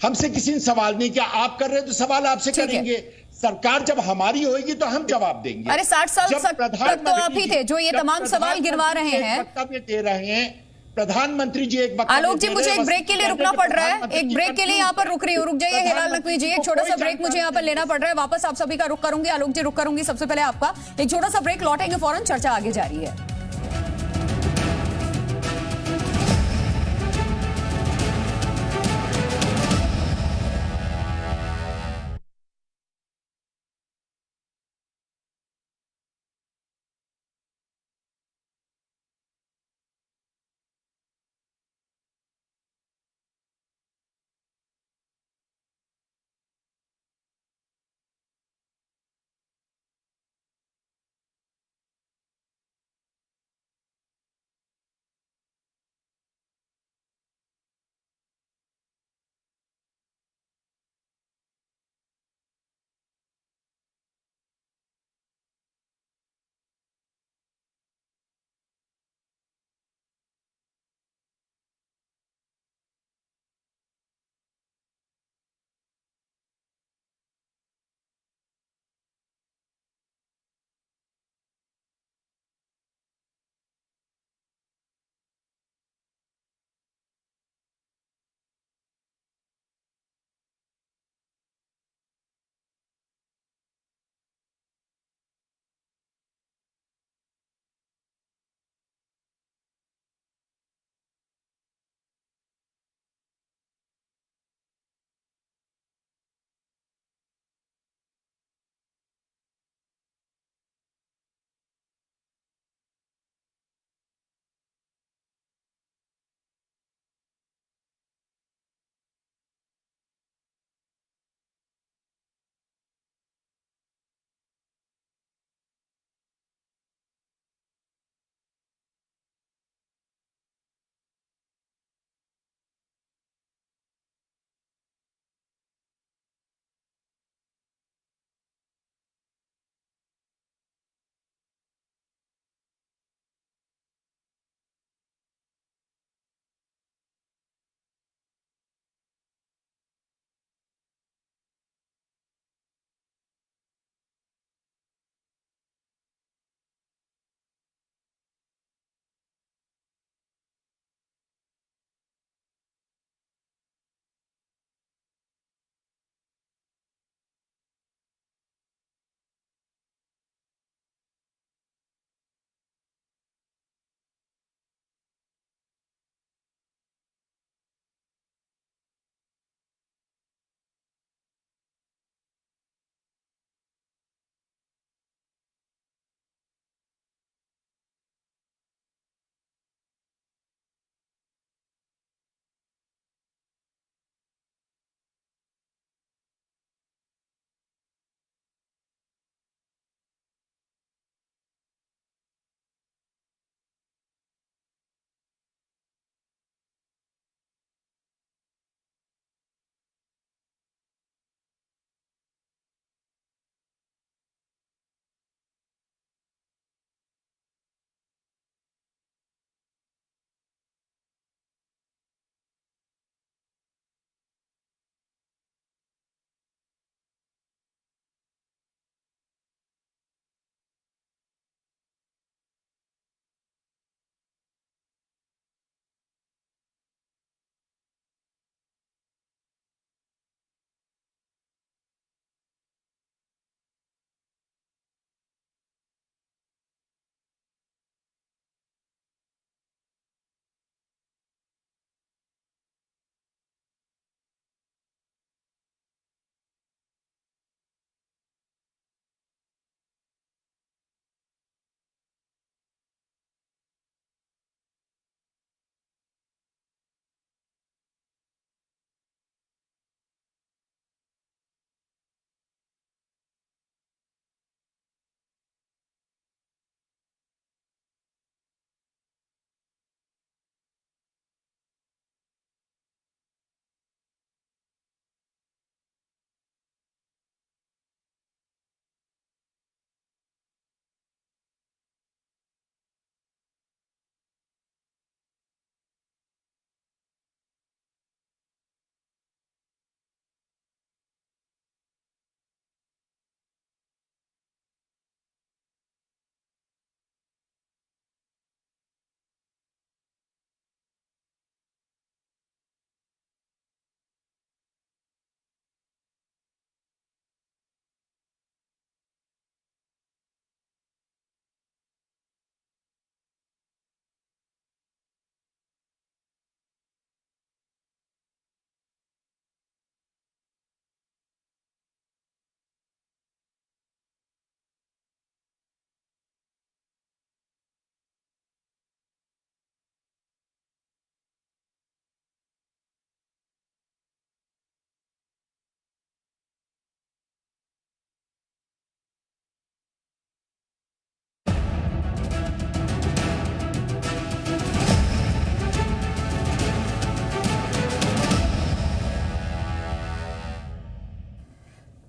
हमसे किसी ने सवाल नहीं किया। आप कर रहे हैं तो सवाल आपसे करेंगे। सरकार जब हमारी होगी तो हम जवाब देंगे। अरे 60 साल तक तो आप ही थे जो ये तमाम सवाल गिनवा रहे हैं। वक्तव्य दे रहे हैं प्रधानमंत्री जी, एक आलोक जी, मुझे एक ब्रेक के लिए रुकना पड़ रहा है। एक ब्रेक के लिए यहाँ पर रुक रही हूँ, रुक जाइए हिलाल नकवी जी, एक छोटा सा ब्रेक मुझे यहाँ पर लेना पड़ रहा है। वापस आप सभी का रुक करूंगी, आलोक जी रुक करूंगी, सबसे पहले आपका एक छोटा सा ब्रेक, लौटेंगे फौरन, चर्चा आगे जारी है।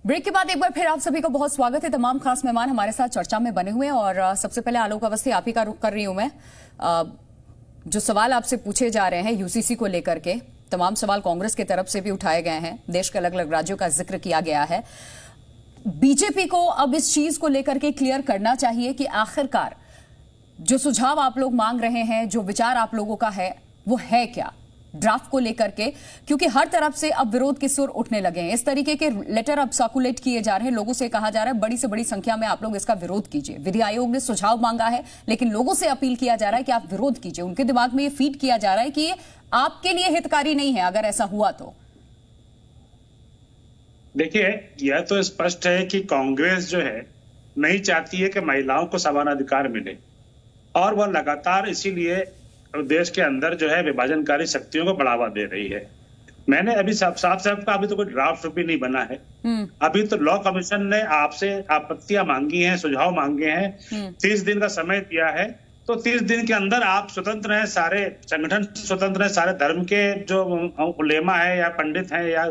ब्रेक के बाद एक बार फिर आप सभी का बहुत स्वागत है। तमाम खास मेहमान हमारे साथ चर्चा में बने हुए हैं और सबसे पहले आलोक अवस्थी आप ही का रुख कर रही हूं मैं। जो सवाल आपसे पूछे जा रहे हैं यूसीसी को लेकर के, तमाम सवाल कांग्रेस की तरफ से भी उठाए गए हैं, देश के अलग अलग राज्यों का जिक्र किया गया है। बीजेपी को अब इस चीज को लेकर के क्लियर करना चाहिए कि आखिरकार जो सुझाव आप लोग मांग रहे हैं, जो विचार आप लोगों का है, वो है क्या ड्राफ्ट को लेकर के, क्योंकि हर तरफ से अब विरोध के सुर उठने लगे हैं। इस तरीके के लेटर अब सर्कुलेट किए जा रहे हैं, लोगों से कहा जा रहा है बड़ी से बड़ी संख्या में आप लोग इसका विरोध कीजिए। विधि आयोग ने सुझाव मांगा है, लेकिन लोगों से अपील किया जा रहा है कि आप विरोध कीजिए। उनके दिमाग में ये फीड किया जा रहा है कि ये आपके लिए हितकारी नहीं है अगर ऐसा हुआ तो। देखिए, यह तो स्पष्ट है कि कांग्रेस जो है नहीं चाहती है कि महिलाओं को समान अधिकार मिले, और वह लगातार इसीलिए देश के अंदर जो है विभाजनकारी शक्तियों को बढ़ावा दे रही है। मैंने अभी साफ कहा, अभी तो कोई ड्राफ्ट भी नहीं बना है। अभी तो लॉ कमीशन ने आपसे आपत्तियां मांगी हैं, सुझाव मांगे हैं, 30 दिन का समय दिया है। तो 30 दिन के अंदर आप स्वतंत्र हैं, सारे संगठन स्वतंत्र हैं, सारे धर्म के जो उलेमा है या पंडित हैं या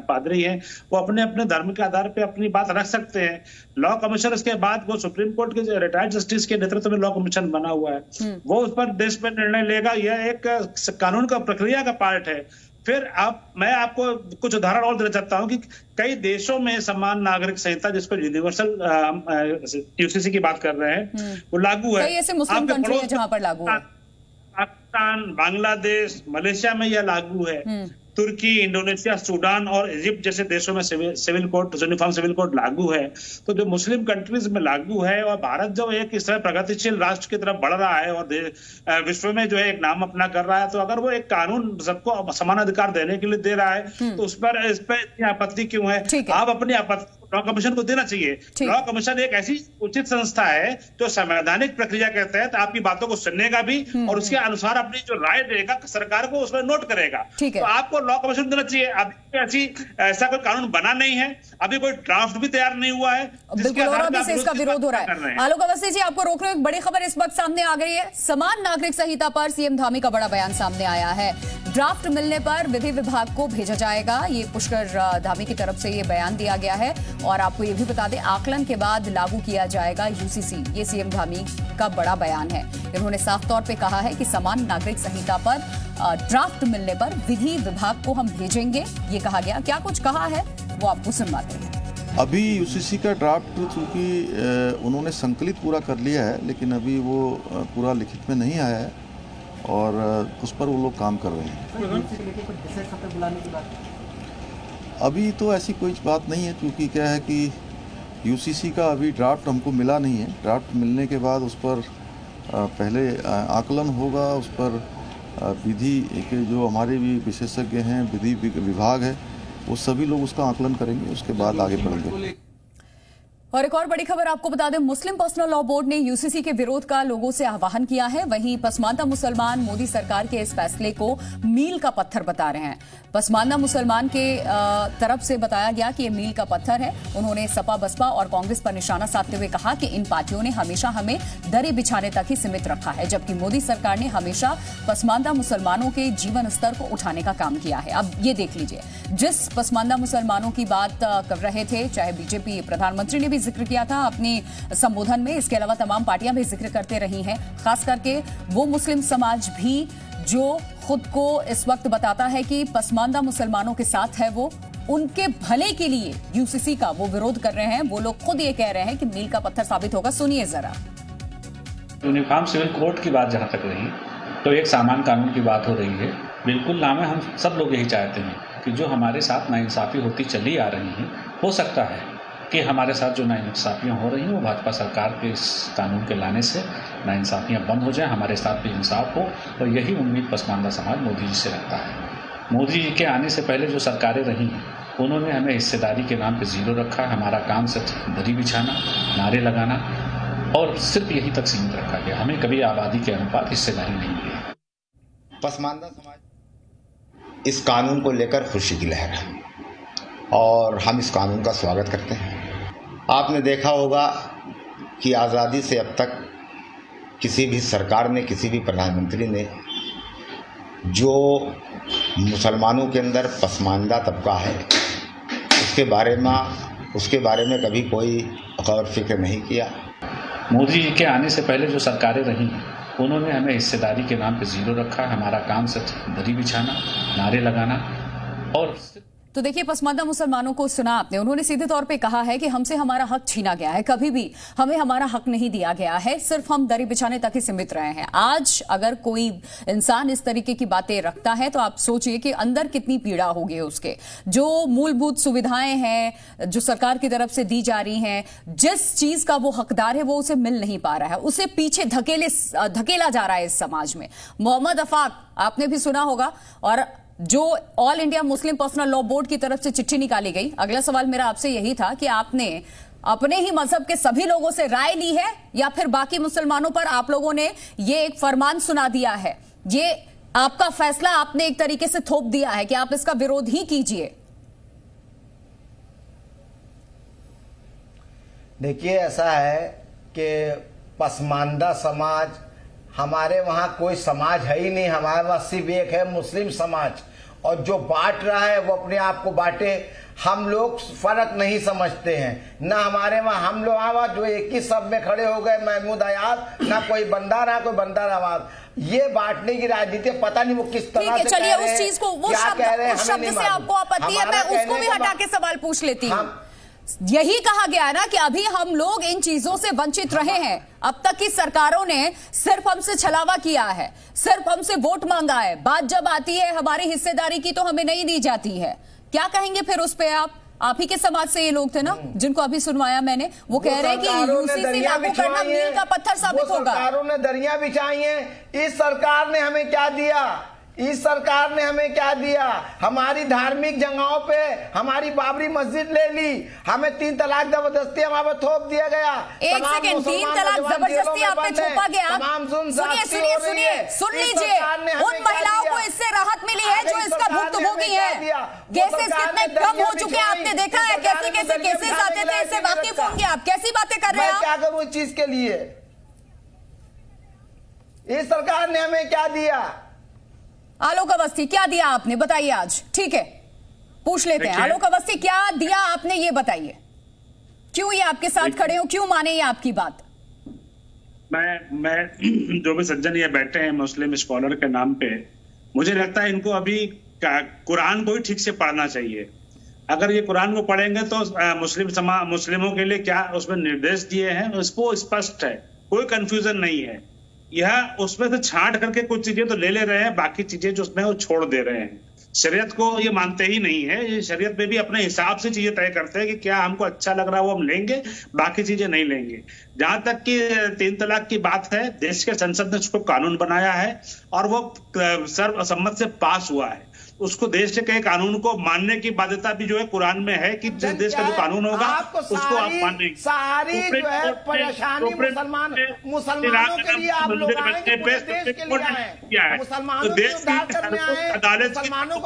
पादरी हैं, वो अपने अपने धर्म के आधार पे अपनी बात रख सकते हैं। लॉ कमीशन उसके बाद वो सुप्रीम कोर्ट के रिटायर्ड जस्टिस के नेतृत्व में लॉ कमीशन बना हुआ है, वो उस पर देश में निर्णय लेगा। यह एक कानून का प्रक्रिया का पार्ट है। फिर मैं आपको कुछ उदाहरण और देना चाहता हूं कि कई देशों में समान नागरिक संहिता, जिसको यूनिवर्सल यूसीसी की बात कर रहे हैं, वो लागू है। कई ऐसे मुस्लिम कंट्री हैं जहां पर लागू है। पाकिस्तान, बांग्लादेश, मलेशिया में यह लागू है। तुर्की, इंडोनेशिया, सूडान और इजिप्ट जैसे देशों में civil code, uniform civil code लागू है। तो जो मुस्लिम कंट्रीज में लागू है, और भारत जो एक इस तरह प्रगतिशील राष्ट्र की तरफ बढ़ रहा है और विश्व में जो है एक नाम अपना कर रहा है, तो अगर वो एक कानून सबको समान अधिकार देने के लिए दे रहा है, तो इस पर इतनी आपत्ति क्यों है? आप अपनी आपत्ति लॉ कमीशन को देना चाहिए। लॉ कमीशन एक ऐसी उचित संस्था है जो संवैधानिक प्रक्रिया के तहत आपकी बातों को सुनेगा भी और उसके अनुसार अपनी जो राय देगा सरकार को उसमें नोट करेगा। तो आपको लॉ कमीशन देना चाहिए। अभी ऐसा कोई कानून बना नहीं है, अभी कोई ड्राफ्ट भी तैयार नहीं हुआ है, बिल्कुल, और अभी से इसका विरोध हो रहा है। आलोक अवस्थी जी, आपको रोकने एक बड़ी खबर इस वक्त सामने आ गई है। समान नागरिक संहिता पर सीएम धामी का बड़ा बयान सामने आया है। ड्राफ्ट मिलने पर विधि विभाग को भेजा जाएगा, ये पुष्कर धामी की तरफ से ये बयान दिया गया है। और आपको ये भी बता दें, आकलन के बाद लागू किया जाएगा यूसीसी, ये सीएम धामी का बड़ा बयान है। इन्होंने साफ तौर पे कहा है कि समान नागरिक संहिता पर ड्राफ्ट मिलने पर विधि विभाग को हम भेजेंगे, ये कहा गया। क्या कुछ कहा है वो आपको सुनवाते हैं। अभी यूसीसी का ड्राफ्ट चूंकि उन्होंने संकलित पूरा कर लिया है, लेकिन अभी वो पूरा लिखित में नहीं आया है और उस पर वो लोग काम कर रहे हैं। अभी तो ऐसी कोई बात नहीं है, क्योंकि क्या है कि यूसीसी का अभी ड्राफ्ट हमको मिला नहीं है। ड्राफ्ट मिलने के बाद उस पर पहले आकलन होगा, उस पर विधि के जो हमारे भी विशेषज्ञ हैं, विधि विभाग है, वो सभी लोग उसका आकलन करेंगे, उसके बाद आगे बढ़ेंगे। और एक और बड़ी खबर आपको बता दें, मुस्लिम पर्सनल लॉ बोर्ड ने यूसीसी के विरोध का लोगों से आह्वान किया है। वहीं पसमानदा मुसलमान मोदी सरकार के इस फैसले को मील का पत्थर बता रहे हैं। पसमानदा मुसलमान के तरफ से बताया गया कि ये मील का पत्थर है। उन्होंने सपा, बसपा और कांग्रेस पर निशाना साधते हुए कहा कि इन पार्टियों ने हमेशा हमें दरे बिछाने तक ही सीमित रखा है, जबकि मोदी सरकार ने हमेशा पसमानदा मुसलमानों के जीवन स्तर को उठाने का काम किया है। अब ये देख लीजिए, जिस पसमानदा मुसलमानों की बात कर रहे थे, चाहे बीजेपी प्रधानमंत्री ने भी जिक्र किया था अपने संबोधन में, इसके अलावा तमाम पार्टियां भी जिक्र करते रही हैं, खास करके वो मुस्लिम समाज भी जो खुद को इस वक्त बताता है कि पसमानदा मुसलमानों के साथ है, वो उनके भले के लिए यूसीसी का वो विरोध कर रहे हैं। वो लोग खुद ये कह रहे हैं कि मील का पत्थर साबित होगा। सुनिए जरा। यूनिफॉर्म सिविल कोड की बात जहां तक रही, तो एक सामान कानून की बात हो रही है। बिल्कुल ना, में हम सब लोग यही चाहते हैं कि जो हमारे साथ नाइंसाफी होती चली आ रही है, हो सकता है कि हमारे साथ जो नाइंसाफियाँ हो रही हैं वो भाजपा सरकार के इस कानून के लाने से नाइंसाफियाँ बंद हो जाएं, हमारे साथ भी इंसाफ हो। और यही उम्मीद पसमानदा समाज मोदी जी से रखता है। मोदी जी के आने से पहले जो सरकारें रही हैं, उन्होंने हमें हिस्सेदारी के नाम पे जीरो रखा। हमारा काम सिर्फ दरी बिछाना, नारे लगाना और सिर्फ यही तक सीमित रखा गया। हमें कभी आबादी के अनुपात हिस्सेदारी नहीं दी। पसमानदा समाज इस कानून को लेकर खुशी की लहर है और हम इस कानून का स्वागत करते हैं। आपने देखा होगा कि आज़ादी से अब तक किसी भी सरकार ने, किसी भी प्रधानमंत्री ने जो मुसलमानों के अंदर पसमानदा तबका है उसके बारे में उसके बारे में कभी कोई गौर फिक्र नहीं किया। मोदी जी के आने से पहले जो सरकारें रही उन्होंने हमें हिस्सेदारी के नाम पे जीरो रखा। हमारा काम सिर्फ दरी बिछाना, नारे लगाना। और तो देखिए, पसमानदा मुसलमानों को सुना आपने, उन्होंने सीधे तौर पे कहा है कि हमसे हमारा हक छीना गया है, कभी भी हमें हमारा हक नहीं दिया गया है, सिर्फ हम दरी बिछाने तक ही सीमित रहे हैं। आज अगर कोई इंसान इस तरीके की बातें रखता है तो आप सोचिए कि अंदर कितनी पीड़ा होगी उसके। जो मूलभूत सुविधाएं हैं जो सरकार की तरफ से दी जा रही हैं, जिस चीज का वो हकदार है वो उसे मिल नहीं पा रहा है, उसे पीछे धकेला जा रहा है इस समाज में। मोहम्मद अफाक आपने भी सुना होगा, और जो all India Muslim personal law board की तरफ से चिट्ठी निकाली गई। अगला सवाल मेरा आपसे यही था कि आपने अपने ही मजहब के सभी लोगों से राय ली है या फिर बाकी मुसलमानों पर आप लोगों ने ये एक फरमान सुना दिया है, ये आपका फैसला आपने एक तरीके से थोप दिया है कि आप इसका विरोध ही कीजिए? देखिए, ऐसा है कि पसमानदा समाज, हमारे वहाँ कोई समाज है ही नहीं, हमारे वहाँ सिर्फ एक है मुस्लिम समाज, और जो बांट रहा है वो अपने आप को बांटे। हम लोग फर्क नहीं समझते हैं, ना हमारे वहाँ हम लोग वहाँ जो एक ही सब में खड़े हो गए महमूद आयाद, ना कोई बंदा ना कोई बंदा नवाज। ये बांटने की राजनीति पता नहीं वो किस तरह से चलिए उस चीज को, वो शब्द से आपको आपत्ति है, मैं उसको भी हटा के सवाल पूछ लेती हूँ। यही कहा गया ना कि अभी हम लोग इन चीजों से वंचित रहे हैं। अब तक की सरकारों ने सिर्फ हमसे छलावा किया है, सिर्फ हमसे वोट मांगा है, बात जब आती है हमारी हिस्सेदारी की तो हमें नहीं दी जाती है। क्या कहेंगे फिर उस पे आप ही के समाज से ये लोग थे ना जिनको अभी सुनवाया मैंने, वो कह रहे हैं कि यूसीसी लागू करना मील का पत्थर साबित होगा। सरकारों ने दरिया बिछाई है, इस सरकार ने हमें क्या दिया? इस सरकार ने हमें क्या दिया? हमारी धार्मिक जगहों पे हमारी बाबरी मस्जिद ले ली, हमें 3 तलाक जबरदस्ती हमारे थोप दिया गया। एक सेकंड, 3 तलाक जबरदस्ती आप पे थोपा गया? सुनिए, सुन लीजिए, उन महिलाओं को इससे राहत मिली है जो इसका भुक्तभोगी है। केसेस कितने कम हो चुके हैं आपने देखा है, कैसे कैसे केसेस आते थे, इससे वाकिफ होंगे आप। कैसी बातें कर रहे हैं आप? क्या करूं इस चीज के लिए? इस सरकार ने हमें क्या दिया? आलोक अवस्थी क्या दिया आपने, बताइए आज। ठीक है, पूछ लेते हैं। आलोक अवस्थी क्या दिया आपने, ये बताइए। क्यों ये आपके साथ खड़े हो, क्यों माने ये आपकी बात? मैं जो भी सज्जन ये बैठे हैं मुस्लिम स्कॉलर के नाम पे, मुझे लगता है इनको अभी कुरान को ही ठीक से पढ़ना चाहिए। अगर ये कुरान को पढ़ेंगे तो मुस्लिमों के लिए क्या उसमें निर्देश दिए हैं उसको स्पष्ट है, कोई कंफ्यूजन नहीं है। यह उसमें से छांट करके कुछ चीजें तो ले रहे हैं, बाकी चीजें जो उसमें वो छोड़ दे रहे हैं। शरीयत को ये मानते ही नहीं है। ये शरीयत में भी अपने हिसाब से चीजें तय करते हैं कि क्या हमको अच्छा लग रहा है वो हम लेंगे, बाकी चीजें नहीं लेंगे। जहां तक कि 3 तलाक की बात है, देश के संसद ने उसको कानून बनाया है और वो सर्वसम्मत से पास हुआ है। उसको देश के कानून को मानने की बाध्यता भी जो है कुरान में है कि जिस देश का जो कानून होगा उसको आप मानेंगे। सारी जो है परेशानी मुसलमानों के लिए आप लोग आएंगे, पूरे देश के लिए आए, मुसलमानों को उद्धार करने आए, अदालत मुसलमानों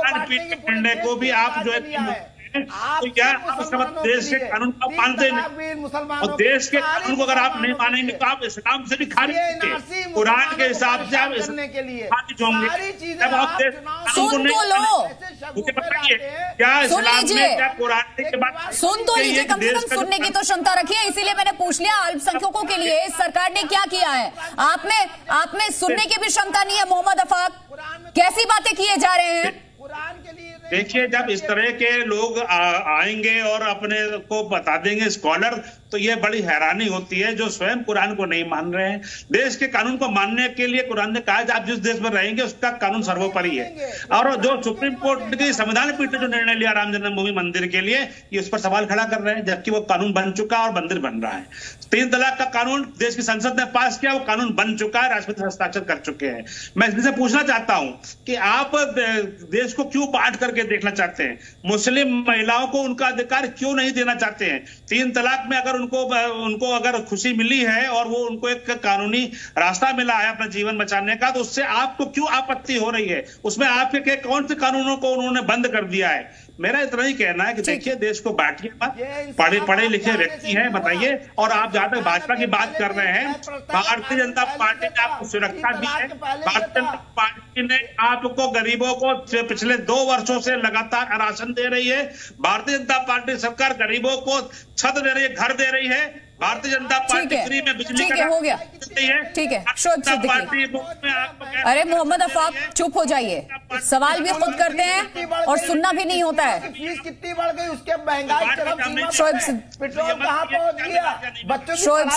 को भी आप जो है तो क्या आप देश के कानून को मानते नहीं? और देश के कानून को अगर आप नहीं मानेंगे तो आप इस्लाम से भी खारिज होंगे। कुरान के हिसाब से आप खारिज होंगे। जब आप देश कानून को नहीं, मुझे बताइए क्या इस्लाम में क्या कुरान के बाद सुन तो लीजिए, कम से कम सुनने की तो क्षमता रखिए। इसीलिए मैंने पूछ लिया अल्पसंख्यकों के लिए इस सरकार ने क्या किया है। आप में सुनने की भी क्षमता नहीं है। मोहम्मद अफाक, कैसी बातें किए जा रहे हैं? देखिए, जब इस तरह के लोग आएंगे और अपने को बता देंगे स्कॉलर, तो ये बड़ी हैरानी होती है जो स्वयं कुरान को नहीं मान रहे हैं। देश के कानून को मानने के लिए कुरान ने कहा है आप जिस देश में रहेंगे उसका कानून सर्वोपरि है। और जो सुप्रीम कोर्ट की संविधान पीठ ने जो निर्णय लिया राम जन्मभूमि मंदिर के लिए, ये उस पर सवाल खड़ा कर रहे हैं, जबकि वो कानून बन चुका और मंदिर बन रहा है। 3 तलाक का कानून देश की संसद ने पास किया, वो कानून बन चुका है, राष्ट्रपति हस्ताक्षर कर चुके हैं। मैं इनसे पूछना चाहता हूं कि आप देश को क्यों बांट करके देखना चाहते हैं? मुस्लिम महिलाओं को उनका अधिकार क्यों नहीं देना चाहते हैं? 3 तलाक में अगर उनको अगर खुशी मिली है और वो उनको एक कानूनी रास्ता मिला है अपना जीवन बचाने का, तो उससे आपको क्यों आपत्ति हो रही है? उसमें आपके कौन से कानूनों को उन्होंने बंद कर दिया है? मेरा इतना ही कहना है कि देखिए, देश को बांटिए मत, पढ़े लिखे व्यक्ति हैं, बताइए। और आप जहां तक भाजपा की बात कर रहे हैं, भारतीय जनता पार्टी ने आपको सुरक्षा दी है। भारतीय जनता पार्टी ने आपको, गरीबों को पिछले 2 वर्षों से लगातार राशन दे रही है। भारतीय जनता पार्टी सरकार गरीबों को छत दे रही है, घर दे रही है। भारतीय जनता पार्टी फ्री में बिजली का हो गया, ठीक है। शोएब सिद्दीकी, अरे मोहम्मद अफाक चुप हो जाइए, सवाल भी खुद करते हैं और सुनना भी नहीं होता है। फीस कितनी बढ़ गई, उसके महंगाई पेट्रोल कहाँ पहुंच गया, बच्चों की शोएब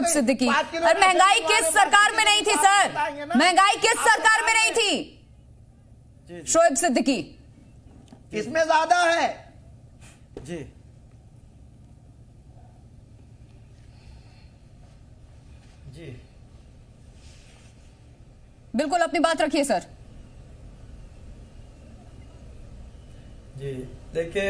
सिद्दीकी, अरे महंगाई किस सरकार में नहीं थी सर, महंगाई किस सरकार में नहीं थी? शोएब सिद्दीकी, इसमें ज्यादा है जी। जी बिल्कुल, अपनी बात रखिए सर। जी देखिए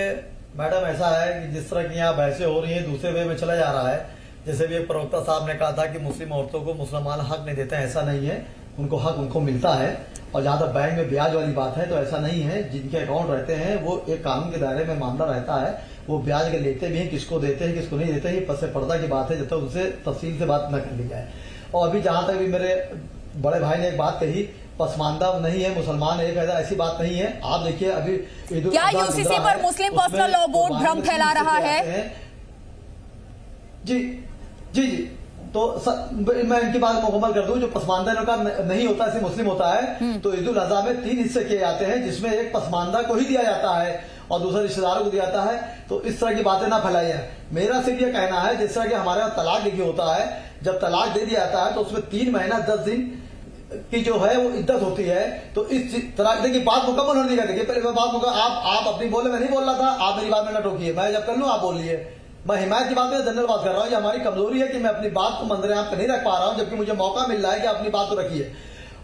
मैडम, ऐसा है कि जिस तरह की यहाँ बहसें हो रही हैं, दूसरे वे में चला जा रहा है। जैसे भी एक प्रवक्ता साहब ने कहा था कि मुस्लिम औरतों को मुसलमान हक नहीं देते हैं, ऐसा नहीं है, उनको हक उनको मिलता है। और जहाँ तक बैंक में ब्याज वाली बात है तो ऐसा नहीं है, जिनके अकाउंट रहते हैं वो एक कानून के दायरे में मामला रहता है, वो ब्याज के लेते भी हैं, किसको देते हैं किसको नहीं देते हैं, ये पसे पर्दा की बात है, जब तक उनसे तफसील से बात न कर ली जाए। और अभी जहां तक भी मेरे बड़े भाई ने एक बात कही, पसमानदा नहीं है मुसलमान एक, ऐसी बात नहीं है। आप देखिए अभी क्या यूसीसी पर मुस्लिम पर्सनल लॉ बोर्ड भ्रम फैला रहा है? जी जी जी, तो मैं इनकी बात मुकम्मल कर दूं, जो पसमानदा का नहीं होता, ऐसे मुस्लिम होता है, तो ईद उल अज़हा में 3 हिस्से किए जाते हैं, जिसमें एक पसमानदा को ही दिया जाता है और दूसरा रिश्तेदारों को दिया जाता है। तो इस तरह की बातें ना फैलाई है। मेरा सिर्फ ये कहना है, जिस तरह की हमारे यहाँ तलाक देखिए होता है, जब तलाक दे दिया जाता है तो उसमें 3 महीना 10 दिन की जो है वो इद्दत होती है। तो इस तरह देखिए बात मुकम्मल होने का, देखिए पहले बात मुकम्मल, आप अपनी बोले, मैं नहीं बोल रहा था, आप मेरी बात में न टोकिए, मैं जब कर लूँ आप बोलिए। मैं हिमायत की बात में जनरल बात कर रहा हूँ, ये हमारी कमजोरी है कि मैं अपनी बात को मंजर आम पे नहीं रख पा रहा हूँ, जबकि मुझे मौका मिल रहा है कि अपनी बात तो रखिए।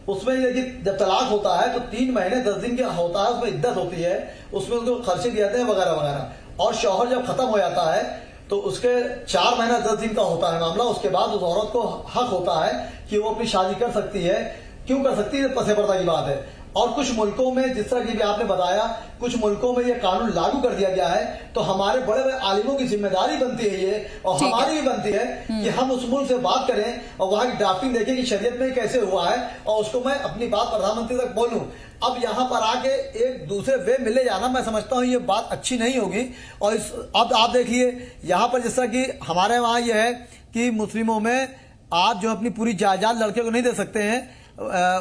उसमें ये कि जब तलाक होता है तो 3 महीने 10 दिन का होता है, उसमें इद्दत होती है, उसमें उनको खर्चे दिए जाते हैं वगैरह वगैरह। और शौहर जब खत्म हो जाता है तो उसके 4 महीना 10 दिन का होता है मामला। उसके बाद उस औरत को हक होता है कि वो अपनी शादी कर सकती है। क्यों कर सकती है? पसे पर्दा की बात है। और कुछ मुल्कों में, जिस तरह की भी आपने बताया, कुछ मुल्कों में ये कानून लागू कर दिया गया है, तो हमारे बड़े बड़े आलिमों की जिम्मेदारी बनती है ये, और हमारी भी बनती है कि हम उस मुल्क से बात करें और वहां की ड्राफ्टिंग देखें कि शरीयत में कैसे हुआ है, और उसको मैं अपनी बात प्रधानमंत्री तक बोलूं। अब यहाँ पर आके एक दूसरे वे मिले जाना, मैं समझता हूँ ये बात अच्छी नहीं होगी। और अब आप देखिए यहाँ पर जिस तरह की हमारे वहाँ ये है कि मुस्लिमों में आप जो अपनी पूरी जायदाद लड़के को नहीं दे सकते हैं,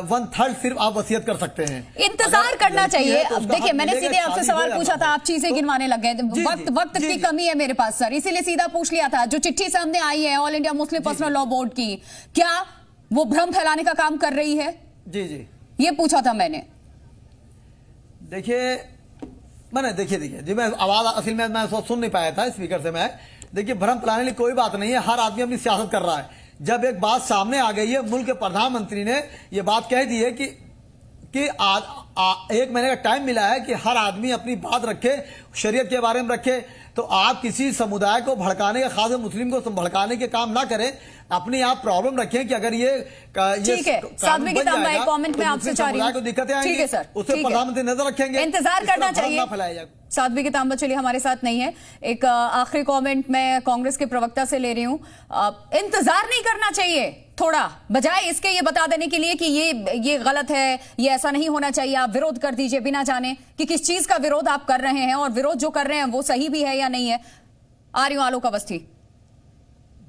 1/3 सिर्फ आप वसीयत कर सकते हैं। इंतजार करना चाहिए। अब देखिए, मैंने सीधे आपसे सवाल पूछा था, आप चीजें गिनवाने लग गए। वक्त की कमी है मेरे पास सर, इसीलिए सीधा पूछ लिया था। जो चिट्ठी सामने आई है all India Muslim personal law board की, क्या वो भ्रम फैलाने का काम कर रही है? जी जी, ये पूछा था मैंने। देखिए जी, मैं आवाज असल में मैं सुन नहीं पाया था स्पीकर से। मैं देखिए, भ्रम फैलाने की कोई बात नहीं है, हर आदमी अपनी सियासत कर रहा है। जब एक बात सामने आ गई है, मुल्क के प्रधानमंत्री ने यह बात कह दी है कि एक महीने का टाइम मिला है कि हर आदमी अपनी बात रखे, शरीयत के बारे में रखे। तो आप किसी समुदाय को भड़काने, खास मुस्लिम को भड़काने के काम ना करें, अपनी आप प्रॉब्लम रखें कि अगर ये ठीक है। साध्वी की तांबा एक कमेंट में आपसे चाह रही हूं, को दिक्कतें आएंगी, ठीक है सर, उससे प्रधानमंत्री नजर रखेंगे, इंतजार करना चाहिए। साध्वी की तांबा चलिए हमारे साथ नहीं है। एक आखिरी कमेंट मैं कांग्रेस के प्रवक्ता से ले रही हूं, इंतजार नहीं करना चाहिए थोड़ा, बजाय इसके ये बता देने के लिए कि ये गलत है, ये ऐसा नहीं होना चाहिए, आप विरोध कर दीजिए बिना जाने कि किस चीज का विरोध आप कर रहे हैं, और विरोध जो कर रहे हैं वो सही भी है या नहीं है। आ रही हूं आलोक अवस्थी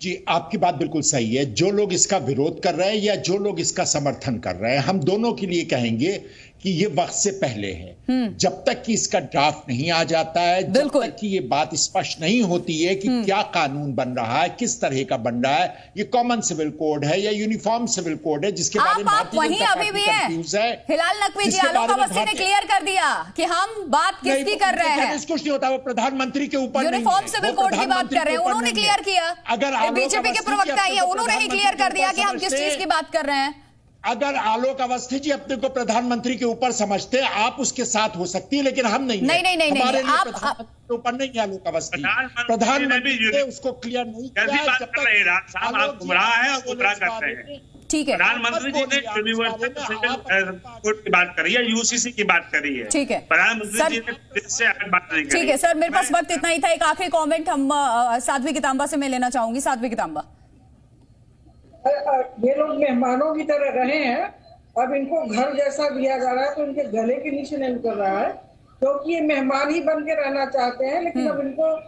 जी, आपकी बात बिल्कुल सही है। जो लोग इसका विरोध कर रहे हैं या जो लोग इसका समर्थन कर रहे हैं, हम दोनों के लिए कहेंगे कि ये वक्त से पहले है। जब तक कि इसका ड्राफ्ट नहीं आ जाता है, जब तक कि ये बात स्पष्ट नहीं होती है कि क्या कानून बन रहा है, किस तरह का बन रहा है, ये कॉमन सिविल कोड है या यूनिफॉर्म सिविल कोड है, जिसके बारे में वहीं अभी भी है। हिलाल नकवी जी, आलोक अवस्थी ने क्लियर कर दिया कि हम बात किसकी कर रहे हैं। कुछ नहीं होता, वो प्रधानमंत्री के ऊपर यूनिफॉर्म सिविल कोड की बात कर रहे हैं, उन्होंने क्लियर किया। अगर बीजेपी के प्रवक्ता है, उन्होंने ही क्लियर कर दिया कि हम किस चीज की बात कर रहे हैं। अगर आलोक अवस्थी जी अपने को प्रधानमंत्री के ऊपर समझते हैं, आप उसके साथ हो सकती है, लेकिन हम नहीं। नहीं हमारे लिए प्रधानमंत्री के ऊपर नहीं है आलोक अवस्थी। प्रधानमंत्री ने उसको क्लियर नहीं किया। आप गुमराह हैं और गुमराह करते हैं। ठीक है, प्रधानमंत्री जी ने यूनिवर्सल सिविल कोड की बात करी है, यूसीसी की बात करी है। ठीक है, प्रधानमंत्री जी ने इससे आगे बात नहीं करी। ठीक है सर, मेरे पास वक्त इतना ही था। एक आखिरी कमेंट हम साध्वी कितांबा से मैं लेना चाहूंगी। साध्वी कितांबा, ये लोग मेहमानों की तरह रहे हैं, अब इनको घर जैसा दिया जा रहा है तो इनके गले के नीचे नहीं उतर रहा है, क्योंकि ये मेहमान ही बन के रहना चाहते हैं, लेकिन अब इनको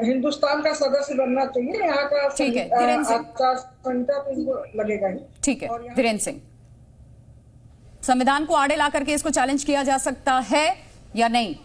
हिंदुस्तान का सदस्य बनना चाहिए। यहाँ का आचार संहिता तो इनको लगेगा ही। ठीक है वीरेंद्र सिंह, संविधान को आड़े ला करके इसको चैलेंज किया जा सकता है या नहीं?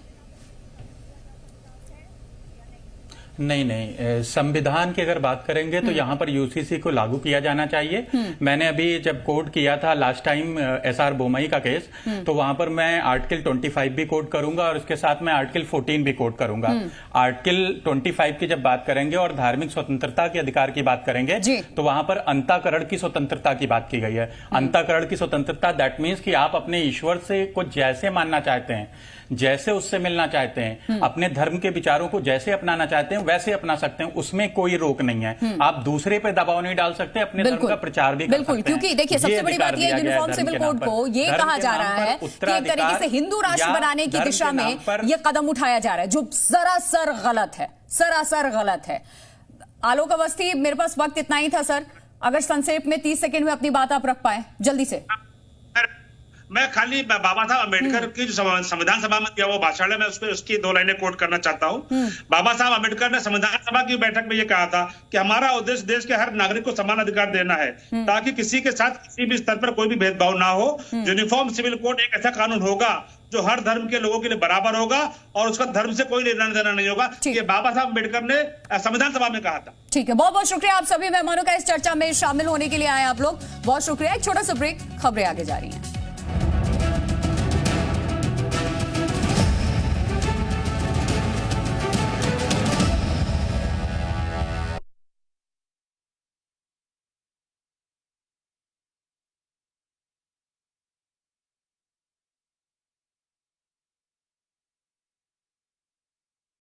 नहीं, संविधान की अगर बात करेंगे तो यहाँ पर यूसीसी को लागू किया जाना चाहिए। मैंने अभी जब कोड किया था लास्ट टाइम एसआर बोमई का केस, तो वहां पर मैं आर्टिकल 25 भी कोड करूंगा और उसके साथ मैं आर्टिकल 14 भी कोड करूंगा। आर्टिकल 25 की जब बात करेंगे और धार्मिक स्वतंत्रता के अधिकार की बात करेंगे तो वहां पर अंतःकरण की स्वतंत्रता की बात की गई है। अंतःकरण की स्वतंत्रता दैट मीन्स कि आप अपने ईश्वर से को जैसे मानना चाहते हैं, जैसे उससे मिलना चाहते हैं, अपने धर्म के विचारों को जैसे अपनाना चाहते हैं वैसे अपना सकते हैं, उसमें कोई रोक नहीं है। आप दूसरे पे दबाव नहीं डाल सकते, अपने धर्म का प्रचार भी कर सकते हैं। क्योंकि देखिए सबसे बड़ी बात यह यूनिफॉर्म सिविल कोड को ये कहा जा रहा है कि एक तरीके से हिंदू राष्ट्र बनाने की दिशा में यह कदम उठाया जा रहा है, जो सरासर गलत है, सरासर गलत है। आलोक अवस्थी, मेरे पास वक्त इतना ही था सर, अगर संक्षेप में 30 सेकंड में अपनी बात आप रख पाए जल्दी से। मैं खाली बाबा साहब अम्बेडकर की जो संविधान सभा में दिया वो भाषण है, मैं उसकी 2 लाइनें कोट करना चाहता हूँ। बाबा साहब अम्बेडकर ने संविधान सभा की बैठक में ये कहा था कि हमारा उद्देश्य देश के हर नागरिक को समान अधिकार देना है, ताकि किसी के साथ किसी भी स्तर पर कोई भी भेदभाव ना हो। यूनिफॉर्म सिविल कोड एक ऐसा कानून होगा जो हर धर्म के लोगों के लिए बराबर होगा और उसका धर्म से कोई लेना देना नहीं होगा। ये बाबा साहब अम्बेडकर ने संविधान सभा में कहा था। ठीक है, बहुत बहुत शुक्रिया आप सभी मेहमानों का इस चर्चा में शामिल होने के लिए आए आप लोग, बहुत शुक्रिया। एक छोटा सा ब्रेक, खबरें आगे जा रही हैं।